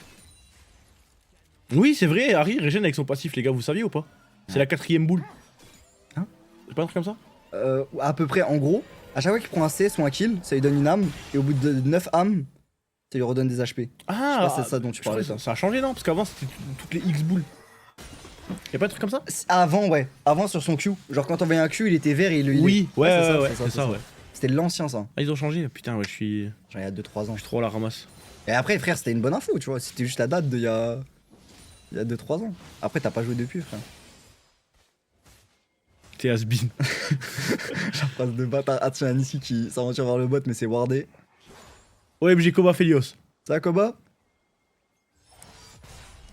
Oui, c'est vrai, Harry régène avec son passif, les gars, vous saviez ou pas? C'est la 4ème boule. Hein? C'est pas un truc comme ça? À peu près, en gros, à chaque fois qu'il prend un CS ou un kill, ça lui donne une âme. Et au bout de 9 âmes, ça lui redonne des HP. Ah, Je sais pas si c'est ça dont tu je crois parlais, que toi. ça a changé, non? Parce qu'avant, c'était toutes les X boules. Y'a pas de truc comme ça? Avant, ouais. Avant, sur son Q. Genre, quand on voyait un Q, il était vert et il Oui, ouais, c'est c'est ça, ouais. C'était l'ancien, ça. Ah, ils ont changé, putain, ouais, je suis Genre, il y a 2-3 ans. trop à la ramasse. Et après, frère, c'était une bonne info, tu vois. C'était juste la date d'il y a. Il y a 2-3 ans. Après, t'as pas joué depuis, frère. T'es has-been. Phrase de bâtard. Attention, il y a Nissi qui s'aventure vers le bot, mais c'est wardé. OMG Koba Felios. Ça va, Koba?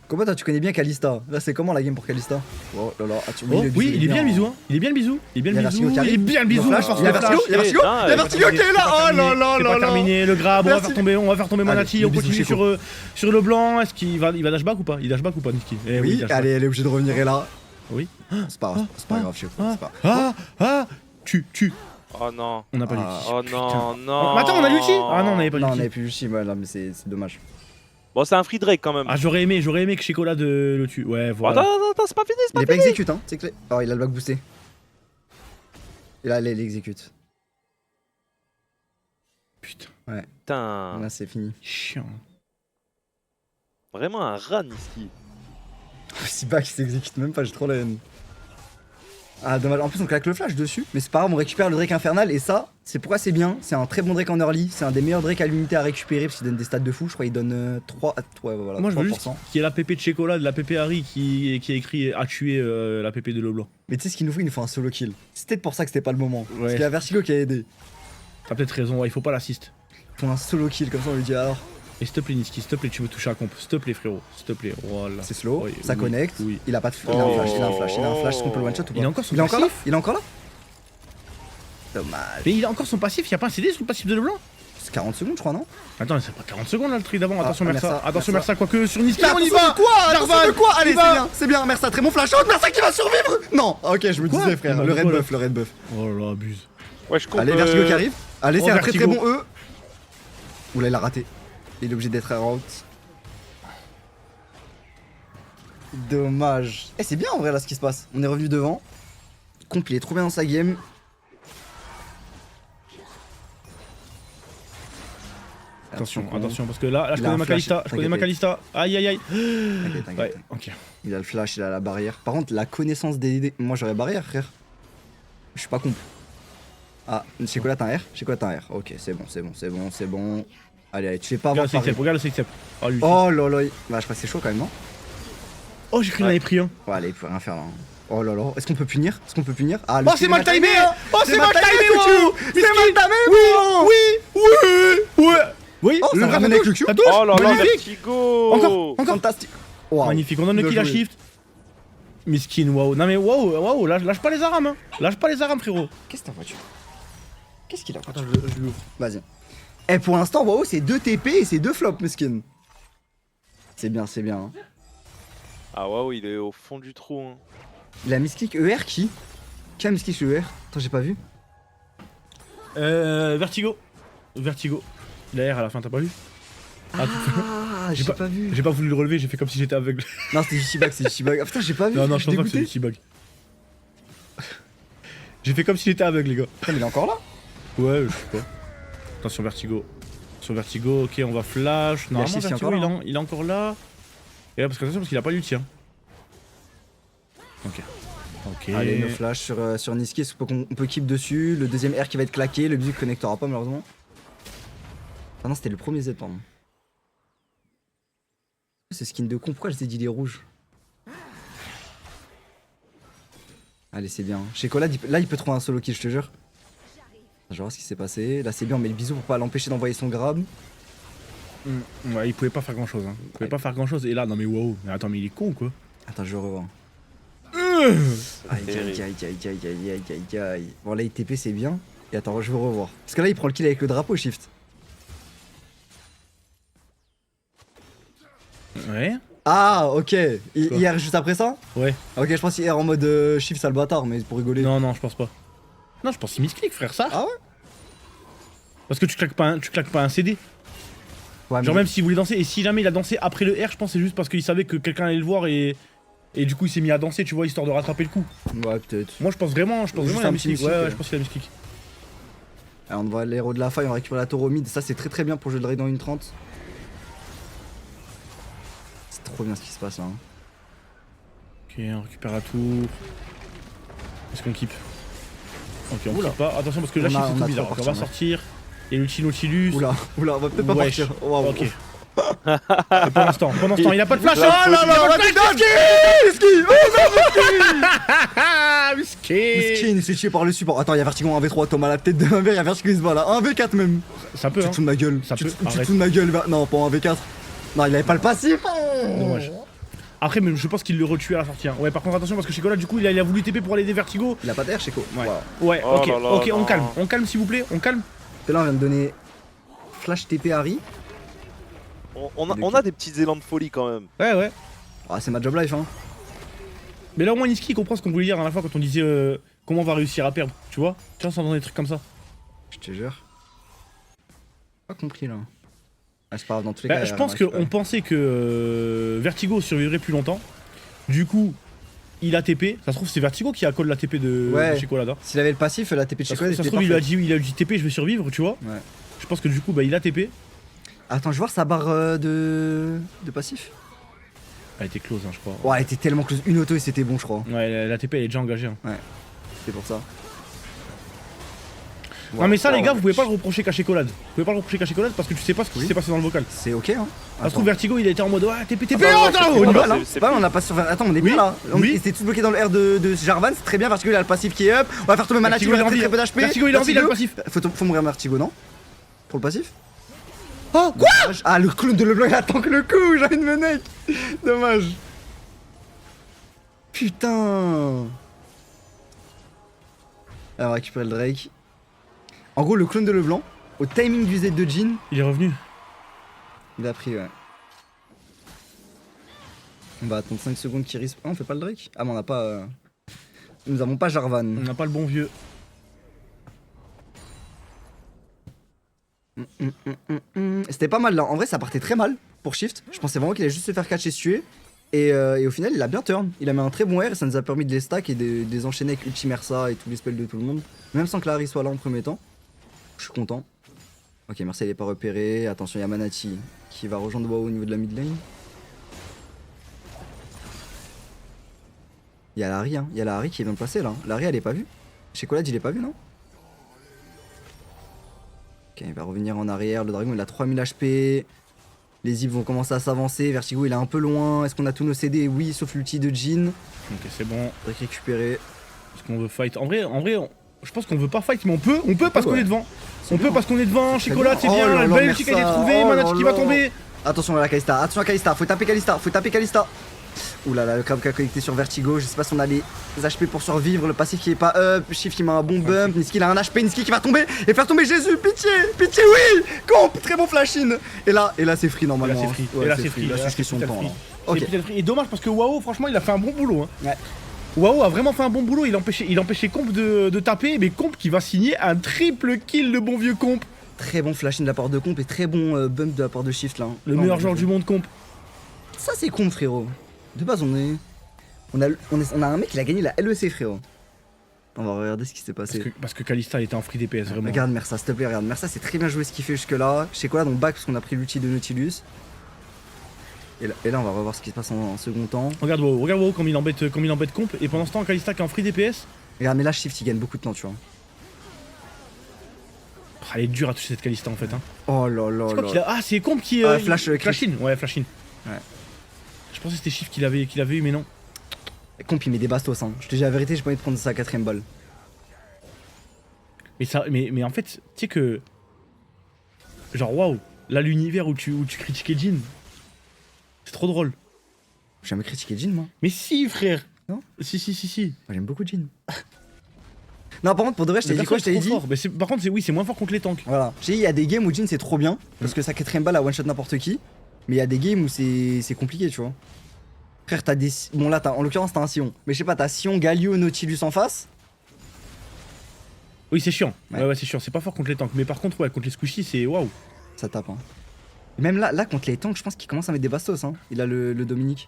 Koba, toi, tu connais bien Kalista. Là, c'est comment la game pour Kalista? Oh là là, attention. Oh, le oui, il est bien le bisou, hein. hein. Il est bien le bisou. Il est bien Il y a le bisou. Vertigo qui arrive. Il est bien le bisou. Il y a Flash, il y a Vertigo, il y a Vertigo, Non, il y a Vertigo qui est là. Oh là là C'est là pas là. terminé, le grab, on va Merci. faire tomber Manati, Allez, on le bisou continue chez sur le blanc. Est-ce qu'il va dash back ou pas? Il dash back ou pas, Niski? Eh Oui, il dash back. allez, elle est obligée de revenir et là. Oui. C'est pas grave, c'est pas grave, Chico, c'est pas. Tu. Oh non. On n'a pas Ah. l'ulti. Oh non, non. Mais attends, on a l'ulti? Ah non, on n'avait pas Non, on l'ulti. avait plus Lucie, voilà, mais c'est dommage. Bon, c'est un free Drake quand même. Ah, j'aurais aimé que Chocolat le tue. Ouais, voilà. Attends, c'est pas fini, c'est Il pas est pas fini. exécute, hein. C'est clair. Oh, il a le back boosté. Et là, il exécute. Putain, Putain, Là, c'est fini. chiant. vraiment un rat, Niski. Si back, il s'exécute même pas, j'ai trop la haine. Ah, dommage. En plus, on claque le flash dessus. Mais c'est pas grave, on récupère le Drake infernal. Et ça, c'est pourquoi c'est bien. C'est un très bon Drake en early. C'est un des meilleurs Drake à l'unité à récupérer parce qu'il donne des stats de fou. Je crois qu'il donne 3. Ouais, voilà, Moi, je veux 3%. juste qu'il y ait la PP de Chocolat, de la PP Harry qui a écrit a tué la PP de Leblanc. Mais tu sais ce qu'il nous faut, il nous faut un solo kill. C'est peut-être pour ça que c'était pas le moment. Parce Ouais. qu'il y a Vertigo qui a aidé. T'as peut-être raison, ouais, il faut pas l'assist. Pour un solo kill, comme ça on lui dit alors. Et s'il te plaît, Niski, s'il te plaît, tu veux toucher à comp. S'il te plaît, frérot. S'il te plaît, voilà. C'est slow, Oui, ça oui, connecte. oui. Il a pas de il a un flash, il a un flash, il a un flash. Est-ce qu'on peut le one shot ou pas Il a encore son Il est encore là passif. Il est encore là Dommage. Mais il a encore son passif, il y a pas un CD sur le passif de Leblanc. C'est 40 secondes, je crois, non Attends, c'est pas 40 secondes là le truc d'avant. Ah, Attention, Mersa, Mersa. Attention, Mersa. Mersa. Quoique sur Niski, Mais on y attention va. de quoi Attention Jarvan, de quoi Allez, il va. c'est bien, Mersa, très bon flash out, Mersa qui va survivre Non Ok, je me Quoi disais, frère, Il le m'a red dit quoi, buff, le red buff. Oh là, abuse. Ouais, je coupe. Allez, Vertigo qui arrive. Allez, Oh, c'est un très très Vertigo. bon E. Oula, il a raté. Il est obligé d'être air out. Dommage. Eh, c'est bien en vrai là ce qui se passe. On est revenu devant. Comp, il est trop bien dans sa game. Attention, Comp. attention, parce que là je Il a connais un ma flash, Kalista. Je connais ma t'inquiète. Kalista. Aïe, aïe, aïe. T'inquiète, t'inquiète. Ouais, ok. Il a le flash, il a la barrière. Par contre, la connaissance des. Moi j'aurais barrière, frère. Je suis pas comp. Ah, chez quoi là t'as un R Chez quoi t'as un R Ok, c'est bon, c'est bon, c'est bon, c'est bon. Allez, allez, tu fais pas avoir Regarde le six-step, regarde le six-step. Oh, lui. Oh lolo. Bah, je crois que c'est chaud quand même, non Oh, j'ai cru qu'il en avait pris un. Ouais, allez, il peut rien faire là. Oh là là, est-ce qu'on peut punir Est-ce qu'on peut punir Ah, Oh, c'est mal timé. Oh, c'est mal timé, wow. C'est mal timé, Oui, oui, ouais. Oui, Oh, ça me ramène avec le Q. La touche. Oh là là, Magnifique. Vertigo. Encore. Fantastique. Wow. Magnifique, on donne le Bien kill à joué. shift. Miskin, waouh. Non mais waouh, lâche pas les arames, hein. Lâche pas les arames, frérot. Qu'est-ce que ta voiture Qu'est-ce qu'il a Attends, je l'ouvre. Vas-y. Eh, pour l'instant, wow, c'est 2 TP et c'est 2 flops, Muskin. C'est bien, c'est bien. Hein. Ah waouh, il est au fond du trou. Hein. Il a misklick ER qui Qui a misklick ER Attends, j'ai pas vu. Vertigo. Vertigo. La R à la fin, t'as pas vu? Ah, j'ai j'ai pas vu. J'ai pas voulu le relever, j'ai fait comme si j'étais aveugle. Non, c'était Jishibag, c'est Jishibag. Ah putain, j'ai pas vu. Non, je suis pense pas que c'est dégoûté. ici bug. J'ai fait comme si j'étais aveugle, les gars. Putain, mais il est encore là Ouais, je sais pas. Attention, Vertigo. Sur Vertigo, ok, on va flash. Normalement, Shift, il est Vertigo, encore là, il est encore là. Et là, parce que attention, parce qu'il a pas l'ulti, hein. Ok. Ok. Allez, nos flash sur Niski, on peut keep dessus. Le deuxième R qui va être claqué, le music connectera pas malheureusement. Ah non, c'était le premier Z, pardon. C'est skin de con, pourquoi je t'ai dit les rouges? Allez, c'est bien. Chez Colad, là, il peut trouver un solo kill, je te jure. Je vais voir ce qui s'est passé. Là, c'est bien, on met le bisou pour pas l'empêcher d'envoyer son grab. Ouais, il pouvait pas faire grand chose, hein. Il pouvait Ouais. pas faire grand chose. Et là, non mais wow. Mais attends, mais il est con ou quoi? Attends, je revois. Euh. Aïe, aïe, aïe, aïe, aïe, aïe, aïe, aïe, aïe. Bon, là, il TP, c'est bien. Et attends, je veux revoir. Parce que là, il prend le kill avec le drapeau shift. Ouais. Ah, ok. Il Quoi R juste après ça? Ouais. Ok, je pense qu'il R en mode shift, ça le bâtard, mais pour rigoler. Non, je pense pas. Non, je pense qu'il misclick, frère, ça. Ah ouais? Parce que tu claques pas un CD. Ouais, Genre mais- même s'il voulait danser, et si jamais il a dansé après le R, je pense que c'est juste parce qu'il savait que quelqu'un allait le voir et du coup il s'est mis à danser, tu vois, histoire de rattraper le coup. Ouais, peut-être. Moi je pense vraiment Juste il a un mis petit click. Ouais, misclick, ouais, je pense qu'il a mis click. Alors, on voit l'héros de la faille, on récupère la tour mid. Ça, c'est très très bien pour jouer le raid dans une 30. C'est trop bien ce qui se passe là. Hein. Ok, on récupère la tour. Est-ce qu'on keep? Ok, on Oula. keep pas. Attention parce que là On a- c'est on tout a bizarre. trop Ok, on va parti, ouais. sortir. Et l'ulti Nautilus. Oula, on va peut-être pas Wesh. partir. Waouh. Ok. Et pour l'instant, il a pas de flash. La Oh là folie. là, Oh, la la Ah, miskin. Miskin, il s'est tué par le support. Attends, il y a Vertigo en 1v3, Thomas, la tête de ma mère, il y a Vertigo qui se bat là. 1v4 même. Ça peut, Tu hein. te fous de ma gueule. Ça Tu peut, te tu te arrête. fous de ma gueule. Non, pas en 1v4. Non, il avait pas le passif. Dommage. Après, mais je pense qu'il le retue à la sortie. Hein. Ouais, par contre, attention parce que Chocolat, du coup, il a voulu TP pour aller aider Vertigo. Il a pas d'air, Checo. Ouais. Wow. Ouais, Oh ok, là là, ok, non. on calme s'il vous plaît, on calme. Et là, on vient de donner Flash TP Harry. On a des petits élans de folie quand même. Ouais. Ah, c'est ma job life, hein. Mais là, au moins, Niski comprend ce qu'on voulait dire à la fois quand on disait comment on va réussir à perdre, tu vois? Tu vois, sans dans des trucs comme ça. Je te jure. Pas compris là. Ah, c'est pas grave, dans tous les Bah, cas. je pense qu'on pensait que Vertigo survivrait plus longtemps. Du coup, il a TP. Ça se trouve, c'est Vertigo qui a call la TP de Chicolade. S'il avait le passif, la TP de Ça Chicolade se était trouve, il parfaite. a dit TP, je vais survivre, tu vois. Ouais. Je pense que du coup, bah, il a TP. Attends, je vois sa barre de passif. Elle était close, hein, je crois. Ouais, elle était tellement close. Une auto et c'était bon, je crois. Ouais, la TP, elle est déjà engagée. Hein. C'est pour ça. Non, mais ça, les gars, vous pouvez pas le. le reprocher qu'à Chicolade. Vous pouvez pas le reprocher qu'à Chicolade parce que tu sais pas ce qui s'est passé dans le vocal. C'est ok, hein. Ça se trouve, Vertigo, il a été en mode ouais, TP, TP, Ah, oh, ouais, attends, c'est on y pas va. mal. C'est pas mal, on a pas sur. Attends, on est bien là. Oui. Il était tout bloqué dans le R de Jarvan, c'est très bien. Vertigo, il a le passif qui est up. On va faire tomber Manati, Vertigo, il a il a très envie. très peu d'HP. Vertigo, il a envie, il a le passif. Faut mourir Vertigo, non? Pour le passif? Oh, quoi? Ah, le clown de Leblanc, il attend que le coup, j'ai envie de me neck. Dommage. Putain. Alors, récupérer le Drake. En gros, le clone de Leblanc, au timing du Z de Jhin, Il est revenu. il a pris, ouais. On va attendre 5 secondes qu'il risque. Ah, on fait pas le Drake? Ah, mais on a pas. Nous avons pas Jarvan. On n'a pas le bon vieux. C'était pas mal là. En vrai, ça partait très mal pour Shift. Je pensais vraiment qu'il allait juste se faire catcher et se tuer. Et au final, il a bien turn. Il a mis un très bon R et ça nous a permis de les stack et de les enchaîner avec Ultimersa et tous les spells de tout le monde. Même sans que Larry soit là en premier temps. Je suis content. Ok, Mersa il est pas repéré. Attention, il y a Manati qui va rejoindre WoW au niveau de la mid lane. Il y a Larry, hein. Il y a Larry qui est bien placé là. Larry, elle est pas vue. Chez Colade, il est pas vu, non? Ok, il va revenir en arrière. Le dragon, il a 3000 HP. Les zips vont commencer à s'avancer. Vertigo, il est un peu loin. Est-ce qu'on a tous nos CD? Oui, sauf l'ulti de Jhin. Ok, c'est bon. Récupérer. Est-ce qu'on veut fight? En vrai, je pense qu'on veut pas fight, mais on peut parce qu'on ouais. est devant. On bien. peut parce qu'on est devant. C'est Chicolade, c'est bien. bien. Oh là Le là, bel ulti qui a été Mersa. trouvé. Oh Manati là qui va là. tomber. Attention à la Kalista. Attention à Kalista. Faut taper Kalista. Faut taper Kalista. Ouh là là, le crabe qui a connecté sur Vertigo. Je sais pas si on a les HP pour survivre. Le passif qui est pas up. Shift qui met un bon bump. Niski il a un HP. Niski qui va tomber. Et faire tomber Jésus. Pitié. Pitié, oui. Comp. Très bon flash in. Et là c'est free normalement. Et là, c'est free. Ouais, Et là, c'est free. Là, Et là, c'est c'est free son peut-être temps. free. là. C'est Ok. peut-être free. Et dommage parce que WoW, franchement, il a fait un bon boulot. Hein. Ouais. WoW a vraiment fait un bon boulot. Il empêchait Comp de taper. Mais Comp qui va signer un triple kill, le bon vieux Comp. Très bon flash in de la part de Comp et très bon bump de la part de Shift là. hein. Le Non, meilleur mais- joueur du monde, Comp. Ça c'est con frérot. De base on a un mec qui a gagné la LEC frérot. On va regarder ce qui s'est passé. Parce que Kalista, elle était en free DPS, vraiment. Regarde Mersa, s'il te plaît, regarde. Mersa c'est très bien joué ce qu'il fait jusque là. Je sais quoi, donc back parce qu'on a pris l'outil de Nautilus. Et là on va revoir ce qui se passe en second temps. Regarde WoW comme il embête Comp. Et pendant ce temps, Kalista qui est en free DPS. Regarde, mais là Shift il gagne beaucoup de temps, tu vois. Ah, elle est dure à toucher cette Kalista en fait. Hein. Oh là là C'est quoi là. qu'il a... Ah, c'est Comp qui. Flash, Flash in. Ouais, Flash in. Ouais. Je pensais que c'était Shift qu'il avait eu, mais non. Comp il met des bastos, hein. Je te dis la vérité, j'ai pas envie de prendre sa 4ème balle. Mais en fait, tu sais que. Genre, waouh, là, l'univers où tu critiquais Jhin. C'est trop drôle. J'ai jamais critiqué Jhin moi. Mais si, frère. Non. Si. Moi j'aime beaucoup Jhin. Non, par contre, pour de vrai, je t'ai Le dit quoi? perso Je est t'ai trop dit. fort. Mais par contre, c'est moins fort contre les tanks. Voilà. J'ai dit, il y a des games où Jhin c'est trop bien, parce que sa 4ème balle a one shot n'importe qui. Mais il y a des games où c'est compliqué, tu vois. Frère, t'as des. Bon, là, en l'occurrence, t'as un Sion. Mais je sais pas, t'as Sion, Galio, Nautilus en face. Oui, c'est chiant. Ouais. Ouais, c'est chiant. C'est pas fort contre les tanks. Mais par contre, ouais, contre les squishies, c'est waouh. Ça tape, hein. Et même là, contre les tanks, je pense qu'il commence à mettre des bastos, hein. Il a le Dominique.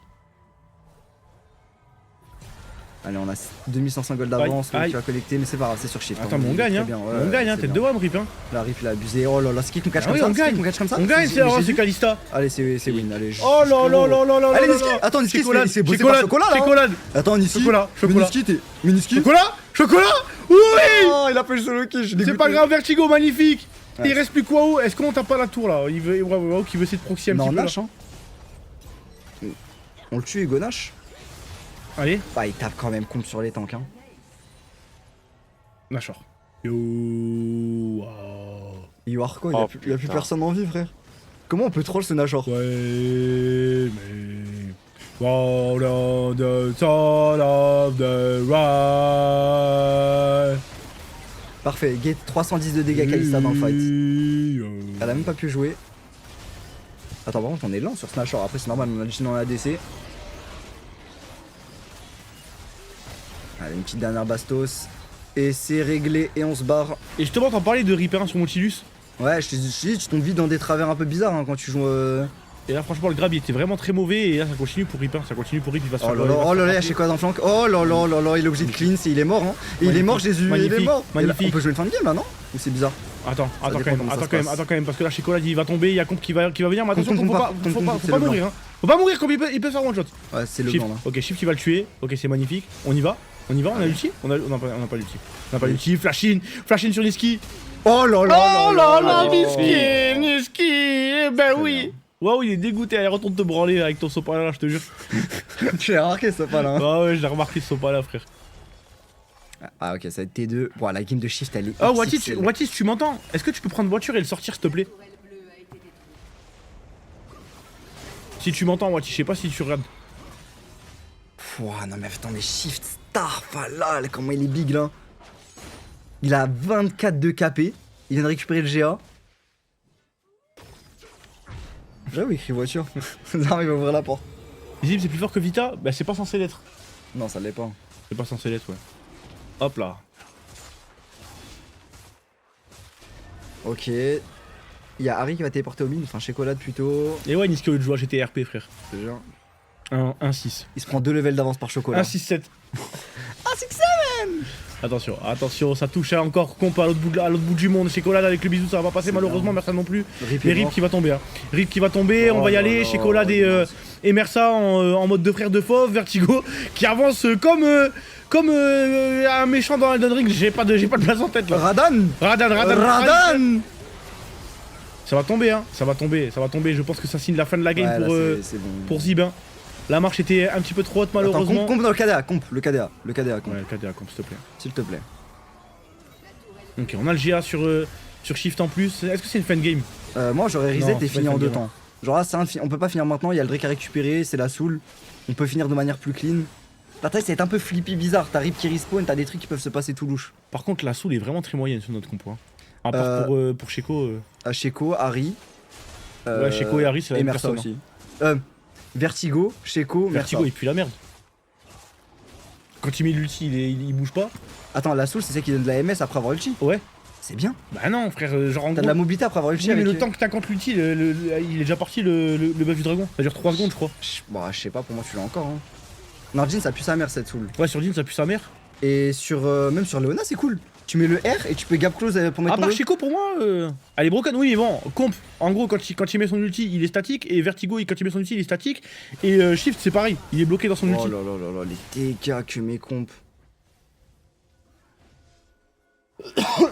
Allez, on a 2105 gold d'avance, Aïe. tu vas collecter, mais c'est pas grave, c'est sur shift. Attends, hein. mais on gagne, Très hein. bien, ouais, On gagne, hein. c'est Tête bien. de WAM, Rip, hein. La rip, il a abusé. Oh là là, ce qui qu'on catch Ah comme oui, ça, on ce qui gagne. qu'on catch comme ça. On gagne, C'est- c'est alors, j'ai c'est vu. Kalista. Allez, c'est win, allez. Oh là là là là là Allez, là Niski. là. Attends, Niski, Chocolat, c'est bossé par Chocolat, là, hein. Chocolat. Attends, Niski. Chocolat. Miniski, t'es. Miniski. Chocolat. Oui. Oh, il a fait le solo kill, je suis C'est dégoûté. pas grave, Vertigo, magnifique. Ouais. Il reste plus que WoW. Est-ce qu'on tape pas la tour là? Il veut, WoW qui veut essayer de proxy un Non, petit peu. là. Nash, hein. On le tue, Hugo Nash. Allez, Bah, il tape quand même comp sur les tanks, hein. Nashor. Yo. Wow. Yuarko, Oh, il y a plus putain. personne en vie, frère. Comment on peut troll ce Nashor? Ouais, mais. Wow, on the side of the right. Parfait, Gate 310 de dégâts Kalista dans le fight. fight. Elle a même pas pu jouer. Attends, par contre, on est lent sur ce Nashor. Après, c'est normal, on a Jhin dans la ADC. Allez, une petite dernière bastos. Et c'est réglé et on se barre. Et justement, t'en parlais de Reaper sur Nautilus. Ouais, je te dis, tu tombes vite dans des travers un peu bizarres hein, quand tu joues. Et là, franchement, le grab il était vraiment très mauvais. Et là, ça continue pour Rip. Hein. Ça continue pour Rip. Il va se Oh faire là là, oh là là, chez quoi dans le flanc. Oh là là là là, il est obligé de clean, il est mort hein. Et il est mort, Jésus, il est Magnifique, mort. Et là, magnifique. on peut jouer une fin de game là, non? Ou c'est bizarre? Attends, Ça attends dépend quand même, comment ça attends se quand même, passe. attends quand même, parce que là chez Colad il va tomber, il y a Comp qui va venir, mais attention, Comp, faut pas, Comp, faut Comp, c'est pas le mourir, hein. Faut pas mourir, Comp il peut faire one shot. Ouais, c'est le Shift, blanc là. ok, Shift il va le tuer, ok c'est magnifique, on y va, on a l'ulti, on a pas l'ulti, on a pas l'ulti, flash in sur Niski. Oh là là Oh là là, magnifique. Niski, ben Très oui. Waouh, il est dégoûté, allez retourne te branler avec ton sopalin là, je te jure. Tu l'as remarqué ça pas là hein. Ah ouais, je l'ai remarqué ce sopalin frère. Ah ok, ça va être T2. Bon, la game de Shift elle est. Oh XXL. Watis, tu m'entends? Est-ce que tu peux prendre voiture et le sortir s'il te plaît? Si tu m'entends, Watis, je sais pas si tu regardes. Pouah, non mais attends, mais Shift Star, là, comment il est big là. Il a 24 de KP, il vient de récupérer le GA. J'avoue, écrit voiture. Non, il va ouvrir la porte. Visible, c'est plus fort que Vita? Bah c'est pas censé l'être. Non, ça l'est pas. C'est pas censé l'être, ouais. Hop là. Ok. Il y a Harry qui va téléporter au mine, enfin chez Colade plutôt. Et ouais, Niski au lieu de jouer à GTRP, frère. Déjà. 1-6. Il se prend 2 levels d'avance par chocolat. 1-6-7. Ah, c'est que ça. Attention, attention, ça touche encore Comp à l'autre bout du monde. Chez Colade avec le bisou, ça va pas passer C'est malheureusement, bien. Mersa non plus. Rip Mais est Rip mort. qui va tomber. Hein. Rip qui va tomber, on Oh va y là aller. là, Chez Colade et Mersa en mode de frère de fauve, Vertigo, qui avance comme un méchant dans Elden Ring. J'ai pas de place en tête là. Radan. Radan. Ça va tomber, hein. Ça va tomber. Je pense que ça signe la fin de la game Ouais, pour, là, c'est bon. pour Zib. Hein. La marche était un petit peu trop haute Attends, malheureusement. comp dans le KDA, le KDA, comp. Ouais, KDA, Comp, s'il te plaît. S'il te plaît. Ok, on a le GA sur Shift en plus. Est-ce que c'est une fin de game? Moi j'aurais reset Non, et c'est pas fini une en fin de 2 game. temps. Genre là, on peut pas finir maintenant, il y a le Drake à récupérer, c'est la soul. On peut finir de manière plus clean. La taille, c'est un peu flippy bizarre. T'as Rip qui respawn, t'as des trucs qui peuvent se passer tout louche. Par contre, la soul est vraiment très moyenne sur notre compo. Hein. À part pour Sheko. À Sheko, Harry. Ouais, Sheko et Harry, c'est la et même Mersa personne. aussi. Vertigo, Sheko, Vertigo, Mersa. il pue la merde. Quand il met l'ulti, il bouge pas. Attends, la soul, c'est celle qui donne de la MS après avoir ulti. Ouais. C'est bien. Bah non, frère, genre en T'as gros. de la mobilité après avoir ulti Oui, mais avec. le temps que t'as contre l'ulti, il est déjà parti le buff du dragon. Ça dure 3 secondes, je crois. Bon, je sais pas, pour moi, tu l'as encore. Hein. Nordin, ça pue sa mère cette soul. Ouais, sur Jin, ça pue sa mère. Et sur même sur Leona, c'est cool. Tu mets le R et tu peux gap close pour mettre À ton part E. Sheko, pour moi, elle est broken. Oui, mais bon, Comp, en gros, quand il met son ulti, il est statique. Et Vertigo, quand il met son ulti, il est statique. Et Shift, c'est pareil, il est bloqué dans son Oh ulti. là là là là, les dégâts que mes comptes.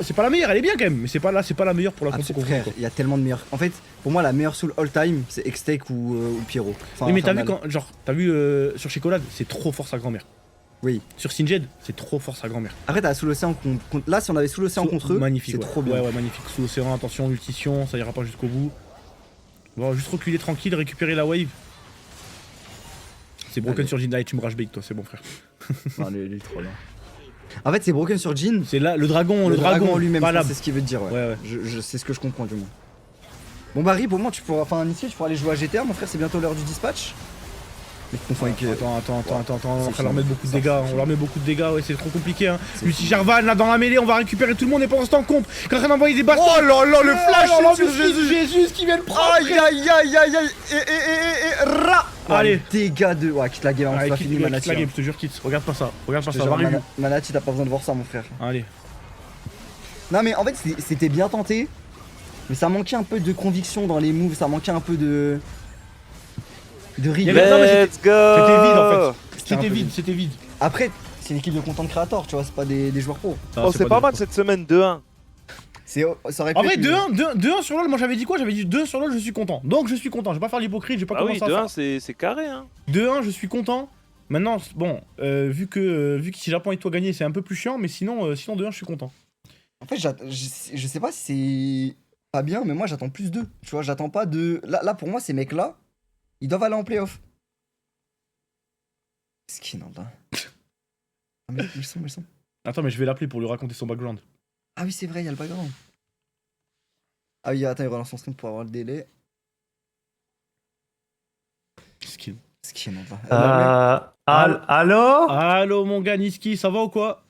C'est pas la meilleure, elle est bien quand même. Mais c'est pas la meilleure pour la Ah, compo qu'on frère, joue, quoi. il y a tellement de meilleurs. En fait, pour moi, la meilleure soul all time, c'est X-Take ou Pyro. Enfin, Oui, mais t'as vu Infernal. quand, genre, sur Shekolad, c'est trop fort sa grand-mère. Oui. Sur Singed, c'est trop fort sa grand-mère. Après, t'as sous l'océan contre. Là, si on avait sous l'océan contre eux, Magnifique, c'est ouais. trop bien. Ouais, ouais, magnifique. Sous l'océan, attention, ultition, ça ira pas jusqu'au bout. On va juste reculer tranquille, récupérer la wave. C'est broken Allez. sur Jinda et tu me rage bait, toi, c'est bon, frère. Non, lui, il est trop là. En fait, c'est broken sur Jin. C'est là, le dragon en lui-même, pas je pense, là. c'est ce qu'il veut te dire. Ouais. Ouais, ouais. C'est ce que je comprends du moins. Bon, Barry, pour moi, tu pourras. Enfin, initié, tu pourras aller jouer à GTA, mon frère, c'est bientôt l'heure du dispatch. Mais tu confonds avec. Attends, on C'est va leur fini. mettre beaucoup de Ça, dégâts, c'est on leur met beaucoup de dégâts, ouais, c'est trop compliqué, hein. C'est Lucie fini. Jarvan, là, dans la mêlée, on va récupérer tout le monde et pendant ce temps, Comp, qui est en train d'envoyer des bastons. Oh là là, le flash Oh là là, sur mais Jésus qui vient le prendre. Aïe aïe aïe aïe aïe et ra. Allez. Dégâts de. Ouais, quitte la game, on Allez, va quitte finir la Manati. game, je te jure, quitte. Regarde pas ça, va review. Manati, t'as pas besoin de voir ça, mon frère. Allez. Non, mais en fait, c'était bien tenté. Mais ça manquait un peu de conviction dans les moves, ça manquait un peu de. De Il y rigueur. avait- non, mais Let's go. C'était vide en fait. C'était un peu vide. C'était vide. Après, c'est une équipe de content creator, tu vois, c'est pas des joueurs pro. Oh, c'est pas mal cette semaine 2-1. Ça aurait pu En vrai, être mieux. 2-1 sur LoL, moi j'avais dit quoi? J'avais dit 2 sur LoL, je suis content. Donc je suis content, je vais pas faire l'hypocrite, je vais pas Ah oui, commencer à 2-1, faire. c'est carré, hein. 2-1, je suis content. Maintenant, bon, vu que si Japon et toi gagner, c'est un peu plus chiant, mais sinon 2-1, je suis content. En fait, je sais pas si c'est pas bien, mais moi j'attends plus d'eux. Tu vois, j'attends pas de. Là, pour moi, ces mecs-là, ils doivent aller en playoff. Skin, là. Ah, mais ils sont. Attends, mais je vais l'appeler pour lui raconter son background. Ah oui, c'est vrai, il y a le background. Ah oui, attends, il relance son stream pour avoir le délai. Skin. Skin, là. Allô Allô mon gars Niski, ça va ou quoi?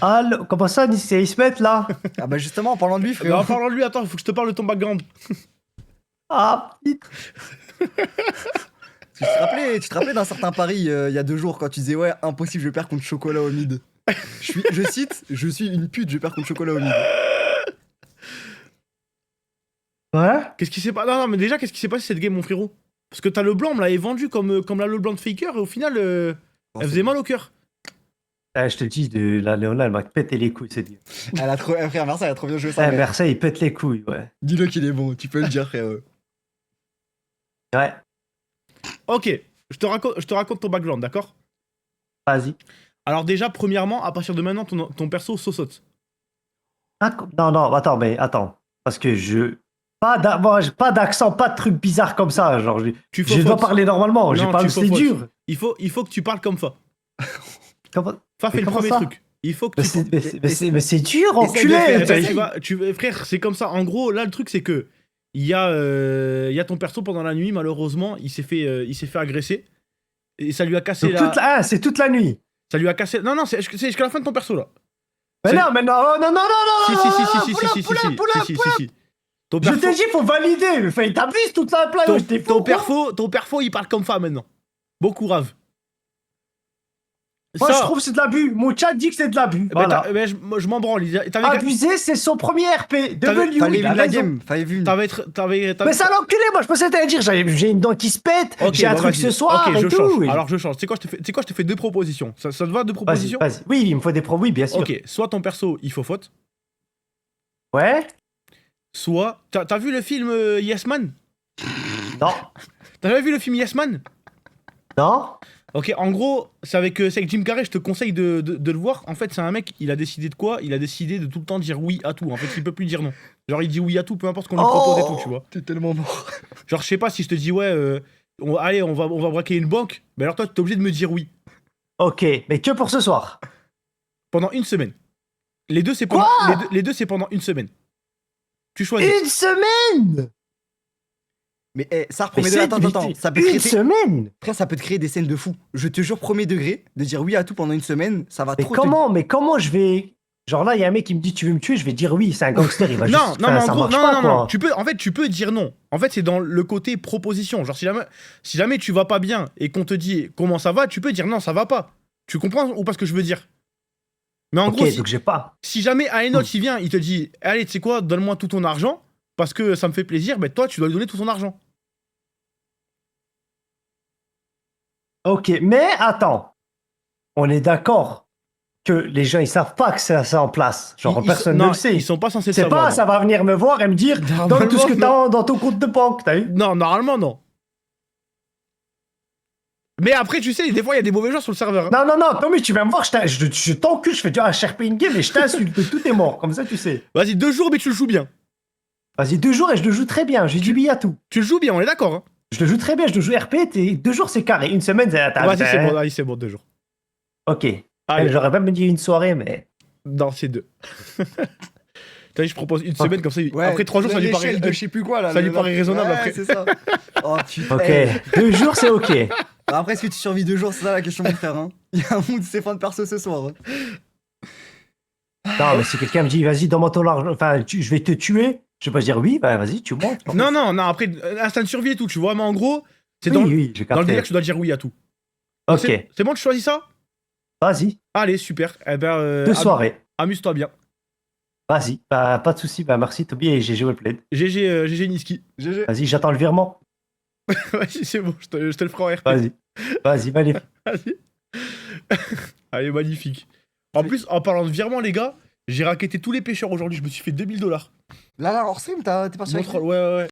Ah, comment ça, ils se mettent là? Ah bah justement, en parlant de lui, Mais frérot. en parlant de lui, attends, faut que je te parle de ton background. Ah, putain. Tu te rappelais d'un certain pari il y a 2 jours quand tu disais ouais, impossible, je perds contre Chocolat au mid. Je cite, je suis une pute, je perds contre Chocolat au mid. Ouais? Qu'est-ce qui s'est passé? Non, mais déjà, qu'est-ce qui s'est passé cette game, mon frérot? Parce que t'as le blanc, on me l'avait vendu comme la le blanc de Faker, et au final, elle faisait mal au cœur. Je te dis, la Léona, elle m'a pété les couilles, c'est dit. Elle a trop, frère, Marseille, elle a trop bien joué ça. Eh, mais Marseille, il pète les couilles, ouais. Dis-le qu'il est bon, tu peux le dire, frère. Ouais, Ok, je te raconte ton background, d'accord? vas-y. Alors déjà, premièrement, à partir de maintenant, ton perso sausote. Ah, non, attends. Parce que moi, j'ai pas d'accent, pas de trucs bizarres comme ça. Genre, Tu je dois faux-fautes. parler normalement, j'ai Non, pas tu c'est faux-fautes. dur. Il faut que tu parles comme Fa. Comment... Fa Mais fait le comment premier ça truc. Il faut que Mais tu... c'est dur, essaie de enculé! faire- Eh ben, Essaye. frère, c'est comme ça. En gros, là, le truc, c'est que il y a ton perso pendant la nuit, malheureusement, il s'est fait agresser. Et ça lui a cassé Donc, c'est toute la nuit. Ça lui a cassé... Non, c'est jusqu'à la fin de ton perso, là. Mais C'est- non, non. Si. Ton Je perfo, t'ai dit, faut valider. Mais enfin, t'abuses toute la plage. T'es fou, quoi. ton perfo, il parle comme Fa maintenant. Beaucoup rave. Moi, je trouve que c'est de l'abus. Mon chat dit que c'est de l'abus. Voilà. Je m'en branle. Abuser, c'est son premier RP. W, Fallait il a vu la raison. game, fallait vu. Mais ça l'enculé, moi je pensais t'allais dire j'ai une dent qui se pète, Ok, j'ai un bon, truc vas-y. ce soir Ok, et je tout. change. Oui. Alors je change. Tu sais quoi, je te fais 2 propositions. Ça te va, 2 propositions? Vas-y. Oui, il me faut des pros, oui, bien sûr. Ok, soit ton perso, il faut faute. Ouais? Soit... T'as vu le film Yes Man? Non. T'as jamais vu le film Yes Man? Non? Ok, en gros, c'est avec Jim Carrey, je te conseille de le voir. En fait, c'est un mec, il a décidé de quoi? Il a décidé de tout le temps dire oui à tout. En fait, il peut plus dire non. Genre, il dit oui à tout, peu importe ce qu'on lui propose et tout, tu vois. T'es tellement mort. Genre, je sais pas si je te dis, ouais, allez, on va braquer une banque. Mais alors, toi, t'es obligé de me dire oui. Ok, mais que pour ce soir. Pendant une semaine. Les deux, c'est pendant, les deux, c'est pendant une semaine. Tu choisis. Une semaine? Mais ça, Mais premier c'est degré, attends. Ça peut, une semaine? frère, ça peut te créer des scènes de fou. Je te jure, premier degré, de dire oui à tout pendant une semaine, ça va Mais trop comment je vais... Genre là, il y a un mec qui me dit tu veux me tuer, je vais dire oui, c'est un gangster, il va Non, juste... non, Enfin, mais en ça gros, marche non, pas, non, quoi. non. Tu peux dire non. En fait, c'est dans le côté proposition. Genre, si jamais tu vas pas bien et qu'on te dit comment ça va, tu peux dire non, ça va pas. Tu comprends ou pas ce que je veux dire? Mais en Ok, gros, donc j'ai pas... si jamais Aenot, il vient, il te dit allez, tu sais quoi, donne-moi tout ton argent parce que ça me fait plaisir, ben toi, tu dois lui donner tout ton argent. Ok, mais attends. On est d'accord que les gens, ils savent pas que c'est ça en place. Genre, personne ne non, le sait. Ils sont pas censés le C'est savoir. pas, non. ça va venir me voir et me dire donne tout ce que t'as dans ton compte de banque, t'as vu? Non, normalement, non. Mais après, tu sais, des fois, il y a des mauvais gens sur le serveur. Hein. Non, Tommy, tu viens me voir, je t'encule, je fais du HRP in-game et je t'insulte, tout est mort, comme ça tu sais. Vas-y, 2 jours, mais tu le joues bien. Vas-y, 2 jours et je le joue très bien, j'ai du billet à tout. Tu le joues bien, on est d'accord. Hein. Je le joue très bien, je le joue RP, 2 jours c'est carré, une semaine c'est... Vas-y, c'est bon, allez, c'est bon, 2 jours. Ok. Allez. J'aurais même dit une soirée, mais... Non, c'est 2. T'as vu, je propose une semaine comme ça. Ouais, Après 3 jours, ça lui paraît. je sais plus quoi là. ça lui paraît raisonnable Ouais, après. c'est ça. Oh putain. Ok, 2 jours c'est ok. Après, est-ce que tu survis 2 jours? C'est ça la question, mon frère. Hein. Il y a un mood, c'est fin de perso ce soir. Hein. Non, mais si quelqu'un me dit, vas-y, donne-moi ton argent, enfin, je vais te tuer, je vais pas dire oui, bah vas-y, tue-moi. Non, après, instant de survie et tout, tu vois, mais en gros, c'est Oui, j'ai dans le capté. délire que tu dois dire oui à tout. Ok, C'est bon, tu choisis ça? vas-y, Allez, super. Eh ben, 2 soirées. amuse-toi bien. Vas-y, bah, pas de soucis, bah merci Toby et GG Wellplayed. GG Niski. GG. Vas-y, j'attends le virement. Vas-y, c'est bon, je te le ferai en RP. Vas-y, allez. Vas-y. Allez, magnifique. En plus, en parlant de virement, les gars, j'ai racketté tous les pêcheurs aujourd'hui. Je me suis fait $2000. Là, hors stream, t'es parti avec Ouais.